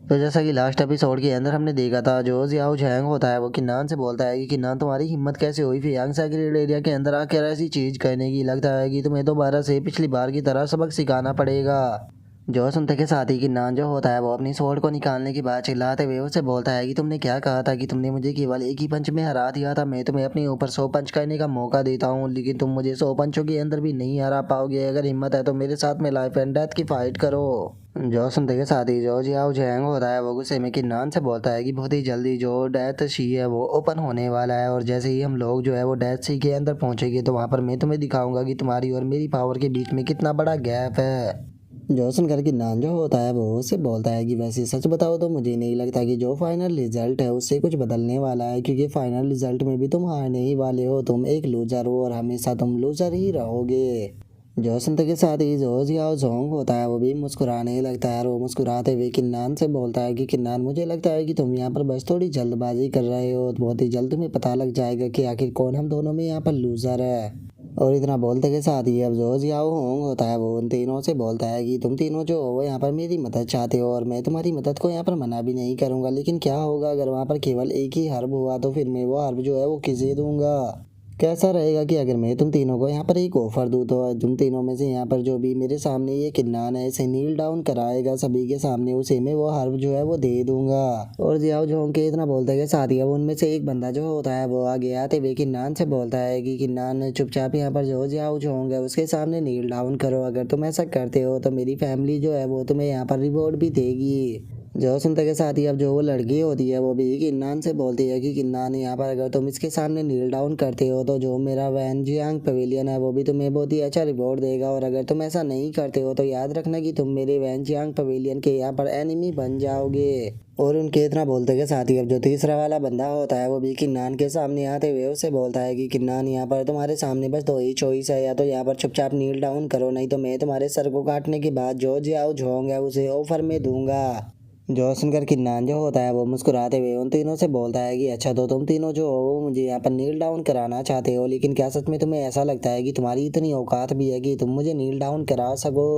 तो जैसा कि लास्ट एपिसोड के अंदर हमने देखा था, जो जियाओ झैंग होता है वो किन्नान से बोलता है कि किन्नान तुम्हारी हिम्मत कैसे हुई फिर यांग सेक्रेट एरिया के अंदर आकर ऐसी चीज करने की। लगता है कि तुम्हें दोबारा से पिछली बार की तरह सबक सिखाना पड़ेगा। जो सुनते के साथ ही किन्नान जो होता है वो अपनी स्वॉर्ड को निकालने की बात चिल्लाते हुए उससे बोलता है कि तुमने क्या कहा था कि तुमने मुझे केवल एक ही पंच में हरा दिया था। मैं तुम्हें अपने ऊपर 100 पंच करने का मौका देता हूँ, लेकिन तुम मुझे 100 पंचों के अंदर भी नहीं हरा पाओगे। अगर हिम्मत है तो मेरे साथ में लाइफ एंड डेथ की फाइट करो। जो सुनते के साथ ही जो जियाओ जैंग होता है वो गुस्से में किन्नान से बोलता है कि बहुत ही जल्दी जो डेथ शी है वो ओपन होने वाला है, और जैसे ही हम लोग जो है वो डेथ शी के अंदर पहुंचेंगे तो वहां पर मैं तुम्हें दिखाऊंगा कि तुम्हारी और मेरी पावर के बीच में कितना बड़ा गैप है। जो सुनकर किन्नान जो होता है वो उससे बोलता है कि वैसे सच बताओ तो मुझे नहीं लगता कि जो फाइनल रिजल्ट है उससे कुछ बदलने वाला है, क्योंकि फाइनल रिजल्ट में भी तुम हारने ही वाले हो। तुम एक लूजर हो और हमेशा तुम लूजर ही रहोगे। जो सुनते के साथ ही जो जियाओ जोंग होता है वो भी मुस्कुराने लगता है, और वो मुस्कुराते हुए किन्नान से बोलता है कि किन्नान मुझे लगता है कि तुम यहाँ पर बस थोड़ी जल्दबाजी कर रहे हो। बहुत ही जल्द तुम्हें पता लग जाएगा कि आखिर कौन हम दोनों में यहाँ पर लूजर है। और इतना बोलते के साथ ही अब जो जियाओ होंग होता है वो उन तीनों से बोलता है कि तुम तीनों जो हो वो यहाँ पर मेरी मदद चाहते हो, और मैं तुम्हारी मदद को यहाँ पर मना भी नहीं करूँगा। लेकिन क्या होगा अगर वहाँ पर केवल एक ही हर्ब हुआ, तो फिर मैं वो हर्ब जो है वो किसे दूंगा। कैसा रहेगा कि अगर मैं तुम तीनों को यहाँ पर एक ऑफर दूँ, तो तुम तीनों में से यहाँ पर जो भी मेरे सामने ये किन्नान है इसे नील डाउन कराएगा सभी के सामने, उसे मैं वो हर्ब जो है वो दे दूंगा। और जियाओ जोंग के इतना बोलते हैं साथ ही अब उनमें से एक बंदा जो होता है वो आगे आते हुए किन्नान से बोलता है कि किन्नान चुपचाप यहाँ पर जो जियाओ जोंग है उसके सामने नील डाउन करो। अगर तुम ऐसा करते हो तो मेरी फैमिली जो है वो तुम्हें यहाँ पर रिवॉर्ड भी देगी। जो सुनते के साथ ही अब जो वो लड़की होती है वो भी किन्नान से बोलती है कि किन्नान यहाँ पर अगर तुम इसके सामने नील डाउन करते हो तो जो मेरा वैन जियांग पवेलियन है वो भी तुम्हें बहुत ही अच्छा रिवॉर्ड देगा, और अगर तुम ऐसा नहीं करते हो तो याद रखना कि तुम मेरे वैन जियांग पवेलियन के यहाँ पर एनिमी बन जाओगे। और उनके इतना बोलते के साथ ही अब जो तीसरा वाला बंदा होता है वो भी किन्नान के सामने आते हुए उससे बोलता है कि किन्नान यहाँ पर तुम्हारे सामने बस दो ही चॉइस है, या तो यहाँ पर चुपचाप नील डाउन करो, नहीं तो मैं तुम्हारे सर को काटने के बाद जो जियाओ झोंग है उसे ऑफर में दूंगा। जो सुनकर किन्नान जो होता है वो मुस्कुराते हुए उन तीनों से बोलता है कि अच्छा तो तुम तीनों जो हो वो मुझे यहाँ पर नील डाउन कराना चाहते हो, लेकिन क्या सच में तुम्हें ऐसा लगता है कि तुम्हारी इतनी औकात भी है कि तुम मुझे नील डाउन करा सको।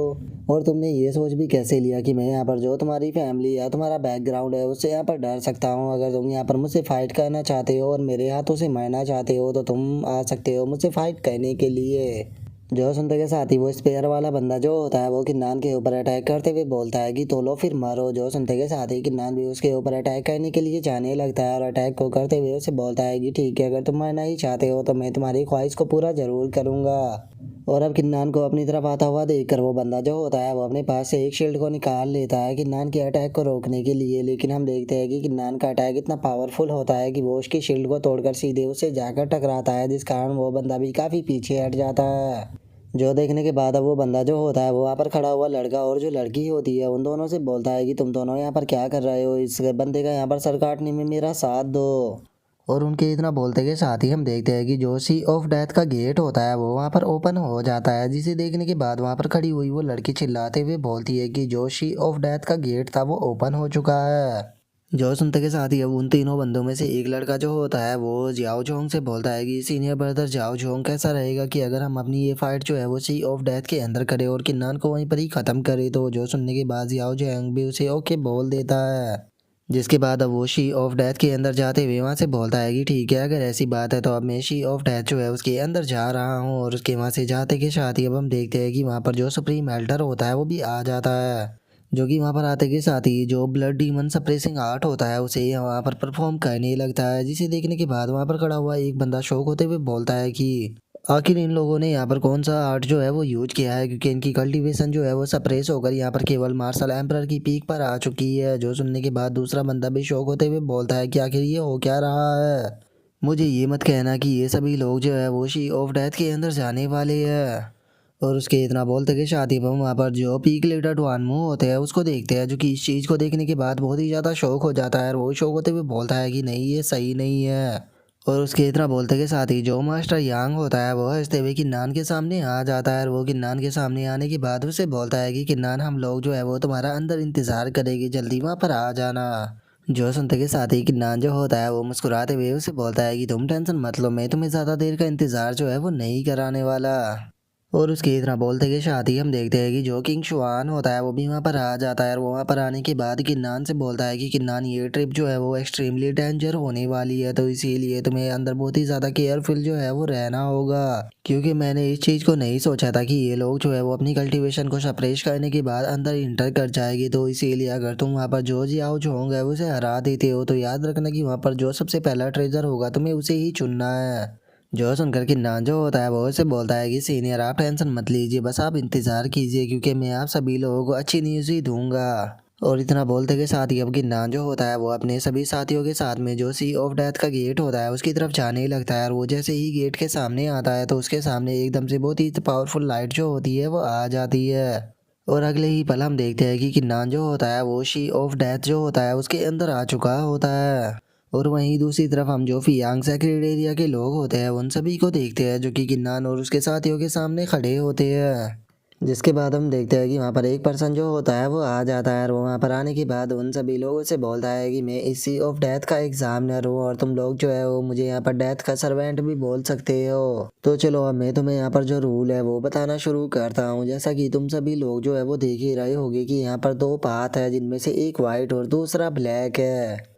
और तुमने ये सोच भी कैसे लिया कि मैं यहाँ पर जो तुम्हारी फैमिली या तुम्हारा बैकग्राउंड है उससे यहाँ पर डर सकता हूँ। अगर तुम यहाँ पर मुझसे फाइट करना चाहते हो और मेरे हाथों से मरना चाहते हो तो तुम आ सकते हो मुझसे फाइट करने के लिए। जो सुनते के साथ ही वो स्पेयर वाला बंदा जो होता है वो किन्नान के ऊपर अटैक करते हुए बोलता है कि तो लो फिर मारो। जो सुनते के साथ ही किन्नान भी उसके ऊपर अटैक करने के लिए जाने लगता है, और अटैक को करते हुए उसे बोलता है कि ठीक है अगर तुम मरना ही चाहते हो तो मैं तुम्हारी ख्वाहिश को पूरा जरूर करूंगा। और अब किन्नान को अपनी तरफ आता हुआ देखकर वो बंदा जो होता है वो अपने पास से एक शील्ड को निकाल लेता है किन्नान के अटैक को रोकने के लिए, लेकिन हम देखते हैं कि किन्नान का अटैक इतना पावरफुल होता है कि वो उसकी शील्ड को तोड़कर सीधे उससे जाकर टकराता है, जिस कारण वो बंदा भी काफ़ी पीछे हट जाता है। जो देखने के बाद अब वो बंदा जो होता है वो वहाँ पर खड़ा हुआ लड़का और जो लड़की होती है उन दोनों से बोलता है कि तुम दोनों यहाँ पर क्या कर रहे हो, इस बंदे का यहाँ पर सर काटने में मेरा साथ दो। और उनके इतना बोलते के साथ ही हम देखते हैं कि जो सी ऑफ डेथ का गेट होता है वो वहाँ पर ओपन हो जाता है, जिसे देखने के बाद वहाँ पर खड़ी हुई वो लड़की चिल्लाते हुए बोलती है कि जो सी ऑफ डेथ का गेट था वो ओपन हो चुका है। जो सुनते के साथ ही अब उन तीनों बंदों में से एक लड़का जो होता है वो जियाओ जोंग से बोलता है कि सीनियर ब्रदर जियाओ जोंग कैसा रहेगा कि अगर हम अपनी ये फाइट जो है वो सी ऑफ डेथ के अंदर करें और किन्नान को वहीं पर ही ख़त्म करें। तो जो सुनने के बाद जियाओ जोंग भी उसे ओके बोल देता है, जिसके बाद अब वो शी ऑफ डेथ के अंदर जाते हुए वहाँ से बोलता है कि ठीक है अगर ऐसी बात है तो अब मैं शी ऑफ डेथ जो है उसके अंदर जा रहा हूँ। और उसके वहाँ से जाते के साथ ही अब हम देखते हैं कि वहाँ पर जो सुप्रीम एल्डर होता है वो भी आ जाता है, जो कि वहाँ पर आते के साथ ही जो ब्लड डीमन सप्रेसिंग आर्ट होता है उसे वहाँ पर परफॉर्म करने लगता है, जिसे देखने के बाद वहाँ पर खड़ा हुआ एक बंदा शौक होते हुए बोलता है कि आखिर इन लोगों ने यहाँ पर कौन सा आर्ट जो है वो यूज किया है, क्योंकि इनकी कल्टीवेशन जो है वो सप्रेस होकर यहाँ पर केवल मार्शल एम्परर की पीक पर आ चुकी है। जो सुनने के बाद दूसरा बंदा भी शौक होते हुए बोलता है कि आखिर ये हो क्या रहा है। मुझे ये मत कहना कि ये सभी लोग जो है वो शी ऑफ डेथ के अंदर जाने वाले हैं। और उसके इतना बोलते कि शादी पर वहाँ पर जो पीक लीडर डुआनमू होते हैं उसको देखते हैं, जो कि इस चीज़ को देखने के बाद बहुत ही ज़्यादा शौक हो जाता है, और वो शौक होते हुए बोलता है कि नहीं ये सही नहीं है। और उसके इतना बोलते के साथ ही जो मास्टर यांग होता है वो हंसते हुए किन्नान के सामने आ जाता है, और वो किन्नान के सामने आने के बाद उसे बोलता है कि किन्नान हम लोग जो है वो तुम्हारा अंदर इंतज़ार करेंगे, जल्दी वहाँ पर आ जाना। जो सुनते के साथ ही किन्नान जो होता है वो मुस्कुराते हुए उसे बोलता है कि तुम टेंशन मत लो, मैं तुम्हें ज़्यादा देर का इंतज़ार जो है वो नहीं कराने वाला। और उसकी इतना बोलते के साथ ही हम देखते हैं कि जो किंग शुआन होता है वो भी वहाँ पर आ जाता है और वो वहाँ पर आने के बाद किन्नान से बोलता है कि किन्नान ये ट्रिप जो है वो एक्सट्रीमली डेंजर होने वाली है, तो इसीलिए तुम्हें अंदर बहुत ही ज़्यादा केयरफुल जो है वो रहना होगा, क्योंकि मैंने इस चीज़ को नहीं सोचा था कि ये लोग जो है वो अपनी कल्टीवेशन को सप्रेस करने के बाद अंदर इंटर कर जाएगी। तो इसीलिए अगर तुम वहाँ पर जो जियाओ जोंग है उसे हरा देते हो तो याद रखना कि वहाँ पर जो सबसे पहला ट्रेजर होगा तुम्हें उसे ही चुनना है। जो सुनकर किन्नान जो होता है वो उसे बोलता है कि सीनियर आप टेंशन मत लीजिए, बस आप इंतज़ार कीजिए क्योंकि मैं आप सभी लोगों को अच्छी न्यूज़ ही दूंगा। और इतना बोलते के साथ ही अब किन्नान जो होता है वो अपने सभी साथियों के साथ में जो सी ऑफ डेथ का गेट होता है उसकी तरफ जाने लगता है और वो जैसे ही गेट के सामने आता है तो उसके सामने एकदम से बहुत ही पावरफुल लाइट जो होती है वो आ जाती है। और अगले ही पल हम देखते हैं कि किन्नान जो होता है वो शी ऑफ डेथ जो होता है उसके अंदर आ चुका होता है। और वहीं दूसरी तरफ हम जो फियांग सेक्रेट एरिया के लोग होते हैं उन सभी को देखते हैं जो कि किन्नान और उसके साथियों के सामने खड़े होते हैं। जिसके बाद हम देखते हैं कि वहाँ पर एक पर्सन जो होता है वो आ जाता है और वो वहाँ पर आने के बाद उन सभी लोगों से बोलता है कि मैं इसी ऑफ डेथ का एग्जामिनर हूँ और तुम लोग जो है वो मुझे यहाँ पर डेथ का सर्वेंट भी बोल सकते हो। तो चलो अब मैं तुम्हें यहाँ पर जो रूल है वो बताना शुरू करता हूँ। जैसा कि तुम सभी लोग जो है वो देख ही रहे होगे कि यहाँ पर दो पाथ है जिनमें से एक वाइट और दूसरा ब्लैक है।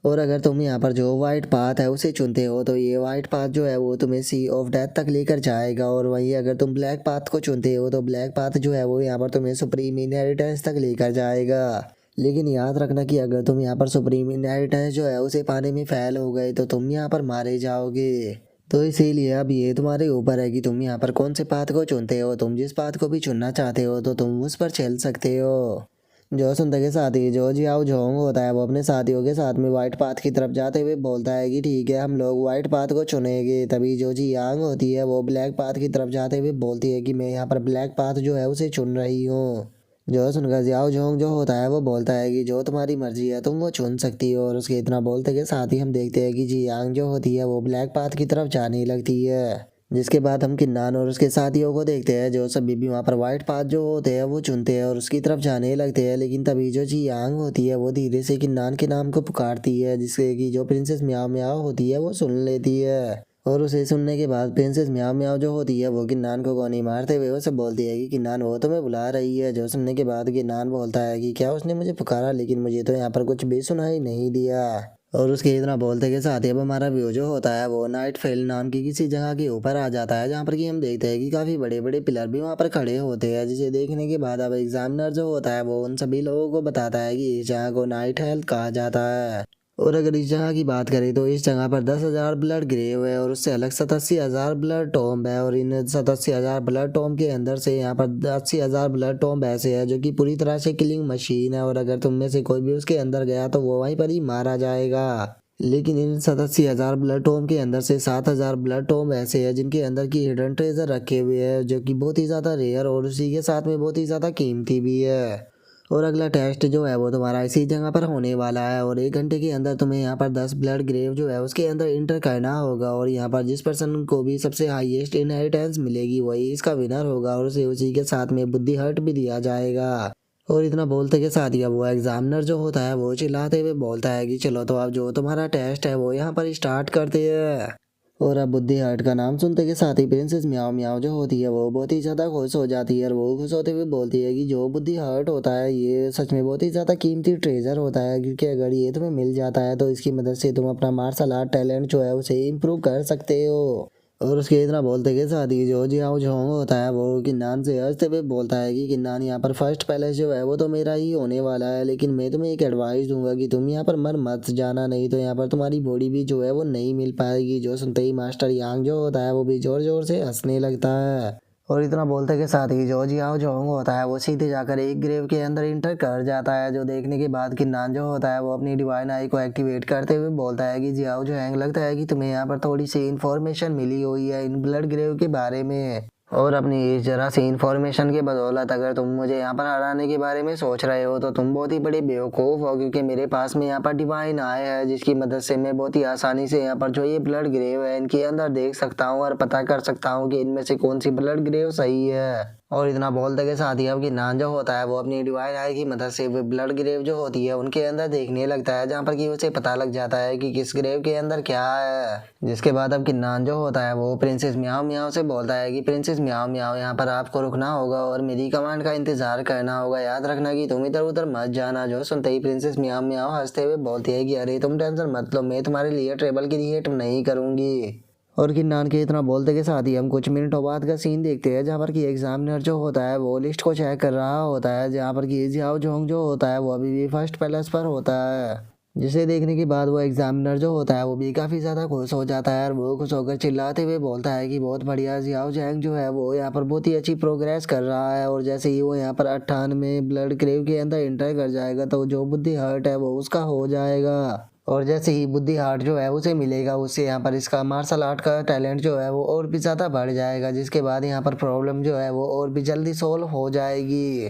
और अगर तुम यहाँ पर जो वाइट पाथ है उसे चुनते हो तो ये वाइट पाथ जो है वो तुम्हें सी ऑफ डेथ तक लेकर जाएगा, और वहीं अगर तुम ब्लैक पाथ को चुनते हो तो ब्लैक पाथ जो है वो यहाँ पर तुम्हें सुप्रीम इनहेरिटेंस तक लेकर जाएगा। लेकिन याद रखना कि अगर तुम यहाँ पर सुप्रीम इनहेरिटेंस जो है उसे पाने में फेल हो गए तो तुम यहाँ पर मारे जाओगे। तो इसीलिए अब ये तुम्हारे ऊपर है कि तुम यहाँ पर कौन से पाथ को चुनते हो। तुम जिस पाथ को भी चुनना चाहते हो तो तुम उस पर चल सकते हो। जो सुनते के साथ ही जो जियाओ जोंग होता है वो अपने साथियों के साथ में वाइट पाथ की तरफ जाते हुए बोलता है कि ठीक है हम लोग वाइट पाथ को चुनेंगे। तभी जो जी यांग होती है वो ब्लैक पाथ की तरफ जाते हुए बोलती है कि मैं यहाँ पर ब्लैक पाथ जो है उसे चुन रही हूँ। जो सुनकर जियाओ जोंग जो होता है वो बोलता है कि जो तुम्हारी मर्जी है तुम वो चुन सकती हो, और उसके इतना बोलते के साथ ही हम देखते हैं कि जी यांग जो होती है वो ब्लैक पाथ की तरफ जाने लगती है। जिसके बाद हम किन्नान और उसके साथियों को देखते हैं जो सभी भी वहाँ पर वाइट पाथ जो होते हैं वो चुनते हैं और उसकी तरफ जाने लगते हैं। लेकिन तभी जो जी यांग होती है वो धीरे से किन्नान के नाम को पुकारती है, जिससे कि जो प्रिंसेस म्याओ म्याओ होती है वो सुन लेती है। और उसे सुनने के बाद प्रिंसेस म्याओ म्याओ जो होती है वो किन्नान को गोनी मारते हुए उसे बोलती है कि किन्नान वो तुम्हें बुला रही है। जो सुनने के बाद किन्नान बोलता है कि क्या उसने मुझे पुकारा, लेकिन मुझे तो यहाँ पर कुछ भी सुनाई नहीं दिया। और उसके इतना बोलते के साथ ही अब हमारा व्यू जो होता है वो नाइट फेल नाम की किसी जगह के ऊपर आ जाता है, जहाँ पर कि हम देखते हैं कि काफी बड़े बड़े पिलर भी वहाँ पर खड़े होते हैं। जिसे देखने के बाद अब एग्जामिनर जो होता है वो उन सभी लोगों को बताता है कि इस जगह को नाइट हेल्थ कहा जाता है। और अगर इस जगह की बात करें तो इस जगह पर 10,000 ब्लड ग्रेव है और उससे अलग 87,000 ब्लड टॉम्ब है, और इन 87,000 ब्लड टॉम्ब के अंदर से यहाँ पर 80,000 ब्लड टॉम्ब ऐसे है जो कि पूरी तरह से किलिंग मशीन है, और अगर तुम में से कोई भी उसके अंदर गया तो वो वहीं पर ही मारा जाएगा। लेकिन इन 87,000 ब्लड टॉम्ब के अंदर से 7,000 ब्लड टॉम्ब ऐसे हैं जिनके अंदर की हिडन ट्रेजर रखे हुए हैं जो कि बहुत ही ज़्यादा रेयर और उसी के साथ में बहुत ही ज़्यादा कीमती भी है। और अगला टेस्ट जो है वो तुम्हारा इसी जगह पर होने वाला है, और 1 घंटे के अंदर तुम्हें यहाँ पर 10 ब्लड ग्रेव जो है उसके अंदर इंटर करना होगा, और यहाँ पर जिस पर्सन को भी सबसे हाईएस्ट इनहेरिटेंस मिलेगी वही इसका विनर होगा, और उसे उसी के साथ में बुद्धि हर्ट भी दिया जाएगा। और इतना बोलते के साथ ही अब वो एग्जामिनर जो होता है वो चिल्लाते हुए बोलता है कि चलो तो अब जो तुम्हारा टेस्ट है वो यहाँ पर स्टार्ट करते हैं। और अब बुद्धि हर्ट का नाम सुनते के साथ ही प्रिंसेस म्याओ म्याओ जो होती है वो बहुत ही ज़्यादा खुश हो जाती है, और वो खुश होते हुए बोलती है कि जो बुद्धि हर्ट होता है ये सच में बहुत ही ज़्यादा कीमती ट्रेजर होता है, क्योंकि अगर ये तुम्हें मिल जाता है तो इसकी मदद से तुम अपना मार्शल आर्ट टैलेंट जो है उसे इम्प्रूव कर सकते हो। और उसके इतना बोलते के साथ ही जो जियाओ जोंग होता है वो किन्नान से हंसते हुए बोलता है कि किन्नान यहाँ पर फर्स्ट पैलेस जो है वो तो मेरा ही होने वाला है, लेकिन मैं तुम्हें एक एडवाइस दूंगा कि तुम यहाँ पर मर मत जाना, नहीं तो यहाँ पर तुम्हारी बॉडी भी जो है वो नहीं मिल पाएगी। जो सुनते ही मास्टर यांग जो होता है वो भी जोर जोर से हंसने लगता है। और इतना बोलते के साथ ही जो जियाओ जोंग होता है वो सीधे जाकर एक ग्रेव के अंदर इंटर कर जाता है, जो देखने के बाद किन्नान जो होता है वो अपनी डिवाइन आई को एक्टिवेट करते हुए बोलता है कि जियाओ जोंग लगता है कि तुम्हें यहाँ पर थोड़ी सी इन्फॉर्मेशन मिली हुई है इन ब्लड ग्रेव के बारे में, और अपनी इस जरा सी इन्फॉर्मेशन के बदौलत अगर तुम मुझे यहाँ पर हराने के बारे में सोच रहे हो तो तुम बहुत ही बड़े बेवकूफ़ हो, क्योंकि मेरे पास में यहाँ पर डिवाइन आए है जिसकी मदद से मैं बहुत ही आसानी से यहाँ पर जो ये ब्लड ग्रेव है इनके अंदर देख सकता हूँ और पता कर सकता हूँ कि इनमें से कौन सी ब्लड ग्रेव सही है। और इतना बोलते के साथ ही अब किन्नान जो होता है वो अपनी डिवाइन आई की मदद से ब्लड ग्रेव जो होती है उनके अंदर देखने लगता है, जहाँ पर कि उसे पता लग जाता है कि किस ग्रेव के अंदर क्या है। जिसके बाद अब किन्नान जो होता है वो प्रिंसेस म्याओ म्याओ से बोलता है कि प्रिंसेस म्याओ म्याओ, यहाँ पर आपको रुकना होगा और मेरी कमांड का इंतजार करना होगा। याद रखना कि तुम इधर उधर मत जाना। जो सुनते ही प्रिंसेस म्याओ म्याओ हंसते हुए बोलती है कि अरे तुम टेंशन मत लो, मैं तुम्हारे लिए ट्रेबल क्रिएट नहीं करूंगी। और किन्नान के इतना बोलते के साथ ही हम कुछ मिनटों बाद का सीन देखते हैं, जहाँ पर कि एग्जामिनर जो होता है वो लिस्ट को चेक कर रहा होता है, जहाँ पर कि जियाओ जोंग जो होता है वो अभी भी फर्स्ट पैलेस पर होता है। जिसे देखने के बाद वो एग्जामिनर जो होता है वो भी काफ़ी ज़्यादा खुश हो जाता है और वो खुश होकर चिल्लाते हुए बोलता है कि बहुत बढ़िया, जियाओ जैंग जो है वो यहाँ पर बहुत ही अच्छी प्रोग्रेस कर रहा है। और जैसे ही वो यहाँ पर 98 ब्लड क्रेव के अंदर एंटर कर जाएगा तो जो बुद्धि हर्ट है वो उसका हो जाएगा। और जैसे ही बुद्धि हार्ट जो है उसे मिलेगा, उससे यहाँ पर इसका मार्शल आर्ट का टैलेंट जो है वो और भी ज़्यादा बढ़ जाएगा, जिसके बाद यहाँ पर प्रॉब्लम जो है वो और भी जल्दी सोल्व हो जाएगी।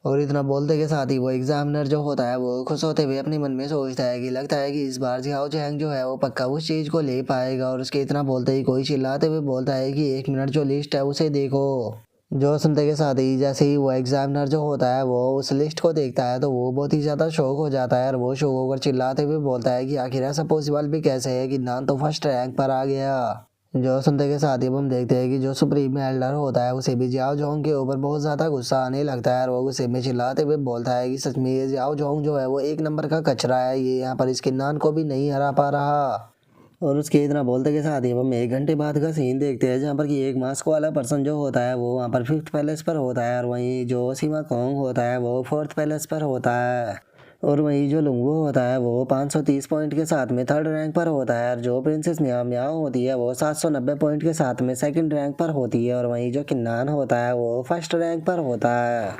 और इतना बोलते के साथ ही वो एग्जामिनर जो होता है वो खुश होते हुए अपने मन में सोचता है कि लगता है कि इस बार जियाओ जैंग जो है वो पक्का उस चीज़ को ले पाएगा। और उसके इतना बोलते ही कोई चिल्लाते हुए बोलता है कि 1 मिनट जो लिस्ट है उसे देखो। जो सुनते के साथ ही जैसे ही वो एग्जामिनर जो होता है वो उस लिस्ट को देखता है तो वो बहुत ही ज़्यादा शौक हो जाता है और वो शौक होकर चिल्लाते हुए बोलता है कि आखिर ऐसा पॉसिबल भी कैसे है कि नान तो फर्स्ट रैंक पर आ गया। जो सुनते के साथ ही हम देखते हैं कि जो सुप्रीम एल्डर होता है उसे भी जियाओ जोंग के ऊपर बहुत ज़्यादा गुस्सा आने लगता है और वो गुस्से में चिल्लाते हुए बोलता है कि सच में ये जियाओ जोंग जो है वो 1 नंबर का कचरा है, ये यहाँ पर इसके नान को भी नहीं हरा पा रहा। और उसके इतना बोलते के साथ ही हम 1 घंटे बाद का सीन देखते हैं, जहाँ पर कि एक मास्क वाला पर्सन जो होता है वो वहाँ पर 5th पैलेस पर होता है और वहीं जो सीमा कोंग होता है वो 4th पैलेस पर होता है। और वहीं जो लुंगू होता है वो 530 पॉइंट के साथ में 3rd रैंक पर होता है और जो प्रिंसेस म्याओ म्याओ होती है वो 790 पॉइंट के साथ में 2nd रैंक पर होती है। और वहीं जो किन्नान होता है वो 1st रैंक पर होता है।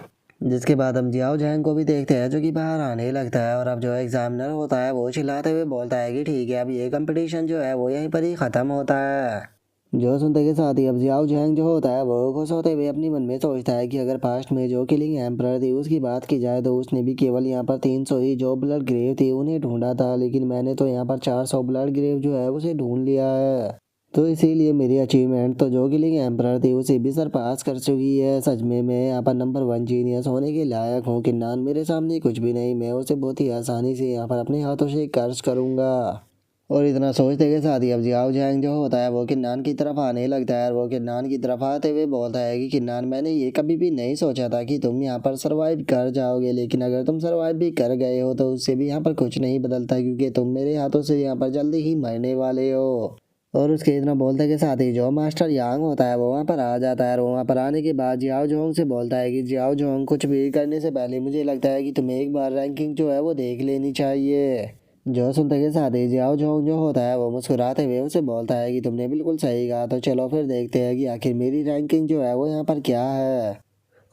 जिसके बाद हम जियाओ जैंग को भी देखते हैं जो कि बाहर आने लगता है और अब जो एग्जामिनर होता है वो चिल्लाते हुए बोलता है कि ठीक है अब ये कंपटीशन जो है वो यहीं पर ही ख़त्म होता है। जो सुनते के साथ ही अब जियाओ जैंग जो होता है वो खुश होते हुए अपनी मन में सोचता है कि अगर पास्ट में जो किलिंग एम्परर थी उसकी बात की जाए तो उसने भी केवल यहाँ पर 300 ही जो ब्लड ग्रेव थी उन्हें ढूंढा था, लेकिन मैंने तो यहाँ पर 400 ब्लड ग्रेव जो है उसे ढूंढ लिया है। तो इसीलिए मेरी अचीवमेंट तो जो किलिंग एम्परर थी उसे भी सरपास कर चुकी है। सच में मैं यहाँ पर नंबर 1 जीनियस होने के लायक हूँ। किन्नान मेरे सामने कुछ भी नहीं, मैं उसे बहुत ही आसानी से यहाँ पर अपने हाथों से कर्ज करूँगा। और इतना सोचते के साथ ही अब जियाओ जैंग जो होता है वो किन्नान की तरफ आने लगता है और वो किन्नान की तरफ आते हुए बोलता है कि किन्नान मैंने ये कभी भी नहीं सोचा था कि तुम यहाँ पर सरवाइव कर जाओगे, लेकिन अगर तुम सरवाइव भी कर गए हो तो उससे भी यहाँ पर कुछ नहीं बदलता, क्योंकि तुम मेरे हाथों से यहाँ पर जल्दी ही मरने वाले हो। और उसके इतना बोलते के साथ ही जो मास्टर यांग होता है वो वहाँ पर आ जाता है और वहाँ पर आने के बाद जियाओ जोंग से बोलता है कि जियाओ जोंग कुछ भी करने से पहले मुझे लगता है कि तुम्हें एक बार रैंकिंग जो है वो देख लेनी चाहिए। जो सुनते के साथ ही जियाओ जोंग जो होता है वो मुस्कुराते हुए उसे बोलता है कि तुमने बिल्कुल सही कहा, तो चलो फिर देखते हैं कि आखिर मेरी रैंकिंग जो है वो यहाँ पर क्या है।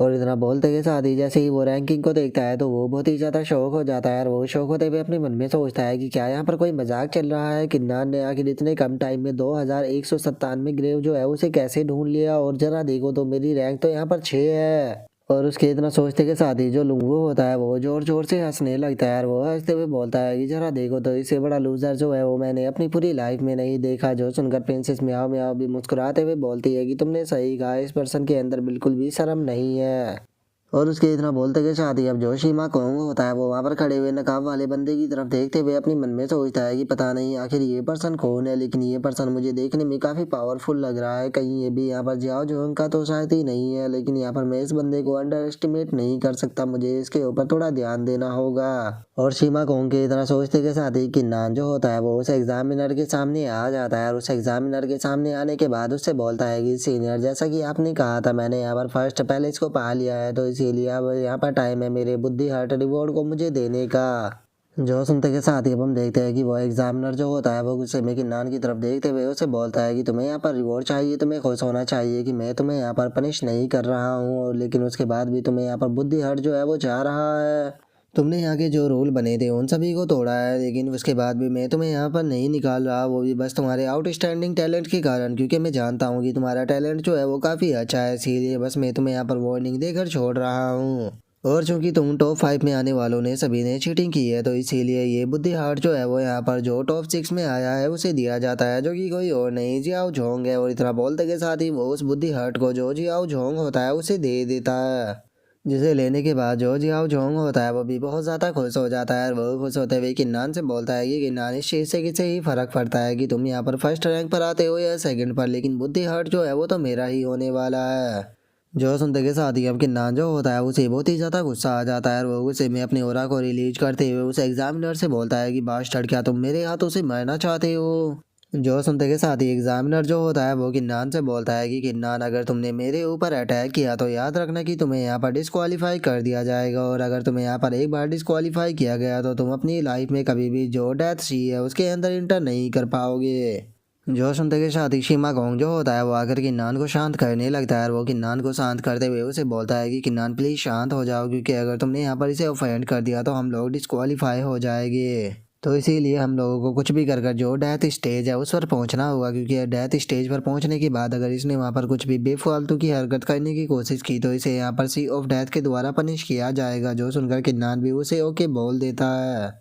और इतना बोलते के साथ ही जैसे ही वो रैंकिंग को देखता है तो वो बहुत ही ज़्यादा शौक हो जाता है और वो शौक होते हुए अपने मन में सोचता है कि क्या यहाँ पर कोई मजाक चल रहा है। किन्नान ने आखिर इतने कम टाइम में 2197 ग्रेव जो है उसे कैसे ढूंढ लिया, और जरा देखो तो मेरी रैंक तो यहाँ पर 6 है। और उसके इतना सोचते के साथ ही जो लुंगू होता है वो जोर जोर से हंसने लगता है और वो हंसते हुए बोलता है कि जरा देखो तो इससे बड़ा लूजर जो है वो मैंने अपनी पूरी लाइफ में नहीं देखा। जो सुनकर प्रिंसेस म्याओ म्याओ भी मुस्कुराते हुए बोलती है कि तुमने सही कहा, इस पर्सन के अंदर बिल्कुल भी शर्म नहीं है। और उसके इतना बोलते के साथ ही अब जो सीमा कोंग होता है वो वहाँ पर खड़े हुए नकाब वाले बंदे की तरफ देखते हुए अपने मन में सोचता है कि पता नहीं आखिर ये पर्सन कौन है, लेकिन ये पर्सन मुझे देखने में काफ़ी पावरफुल लग रहा है। कहीं ये भी यहाँ पर जियाओ जोंग का तो शायद ही नहीं है, लेकिन यहाँ पर मैं इस बंदे को अंडर एस्टिमेट नहीं कर सकता, मुझे इसके ऊपर थोड़ा ध्यान देना होगा। और सीमा कोंग के इतना सोचते के साथ ही किन्नान जो होता है वो उस एग्जामिनर के सामने आ जाता है और उस एग्जामिनर के सामने आने के बाद उससे बोलता है कि सीनियर, जैसा कि आपने कहा था मैंने यहाँ पर फर्स्ट पैलेस को पा लिया है, तो इसीलिए अब यहाँ पर टाइम है मेरे बुद्धि हार्ट रिवॉर्ड को मुझे देने का। जो सुनते के साथ ही अब हम देखते हैं कि वो एग्जामिनर जो होता है वो गुस्से में किन्नान की तरफ देखते हुए उसे बोलता है कि तुम्हें यहाँ पर रिवॉर्ड चाहिए, तुम्हें खुश होना चाहिए कि मैं तुम्हें यहाँ पर पनिश नहीं कर रहा हूँ, लेकिन उसके बाद भी तुम्हें यहाँ पर बुद्धि हार्ट जो है वो चाह रहा है। तुमने यहाँ के जो रूल बने थे उन सभी को तोड़ा है, लेकिन उसके बाद भी मैं तुम्हें यहाँ पर नहीं निकाल रहा, वो भी बस तुम्हारे आउटस्टैंडिंग टैलेंट के कारण, क्योंकि मैं जानता हूँ कि तुम्हारा टैलेंट जो है वो काफ़ी अच्छा है, इसीलिए बस मैं तुम्हें यहाँ पर वार्निंग देकर छोड़ रहा हूँ। और चूंकि तुम टॉप 5 में आने वालों ने सभी ने चीटिंग की है, तो इसीलिए ये बुद्धि हार्ट जो है वो यहाँ पर जो टॉप 6 में आया है उसे दिया जाता है, जो कि कोई और नहीं जियाओ झोंग है। और इतना बोलते के साथ ही वो उस बुद्धि हार्ट को जो जियाओ झोंग होता है उसे दे देता है, जिसे लेने के बाद जो जियाओ झोंग होता है वो भी बहुत ज़्यादा खुश हो जाता है। और वो खुश होते हुए किन्नान से बोलता है कि किन्नान, इस चीज़ से किसे ही फ़र्क पड़ता है कि तुम यहाँ पर फर्स्ट रैंक पर आते हो या सेकंड पर, लेकिन बुद्धि हार्ट जो है वो तो मेरा ही होने वाला है। जो सुनते के साथ ही अब किन्नान जो होता है उसे बहुत ही ज़्यादा गुस्सा आ जाता है, और वो गुस्से में अपनी ओरा को रिलीज करते हुए उस एग्जामिनर से बोलता है कि बास्टर्ड, क्या तुम मेरे हाथों से मरना चाहते हो। जो सुनते के साथ ही एग्जामिनर जो होता है वो किन्नान से बोलता है कि किन्नान, अगर तुमने मेरे ऊपर अटैक किया तो याद रखना कि तुम्हें यहाँ पर डिस्क्वालीफाई कर दिया जाएगा, और अगर तुम्हें यहाँ पर एक बार डिस्क्वालीफाई किया गया तो तुम अपनी लाइफ में कभी भी जो डेथ सी है उसके अंदर इंटर नहीं कर पाओगे। जो सुनते के साथ ही शिमा गोंग जो होता है वो आकर किन्नान को शांत करने लगता है, और वो किन्नान को शांत करते हुए उसे बोलता है कि किन्नान प्लीज़ शांत हो जाओ, क्योंकि अगर तुमने यहाँ पर इसे ऑफेंड कर दिया तो हम लोग डिस्क्वालीफाई हो जाएंगे। तो इसीलिए हम लोगों को कुछ भी कर कर जो डेथ स्टेज है उस पर पहुंचना होगा, क्योंकि डेथ स्टेज पर पहुंचने के बाद अगर इसने वहां पर कुछ भी बेफालतू की हरकत करने की कोशिश की तो इसे यहाँ पर सी ऑफ डेथ के द्वारा पनिश किया जाएगा। जो सुनकर किन्नान भी उसे ओके बोल देता है,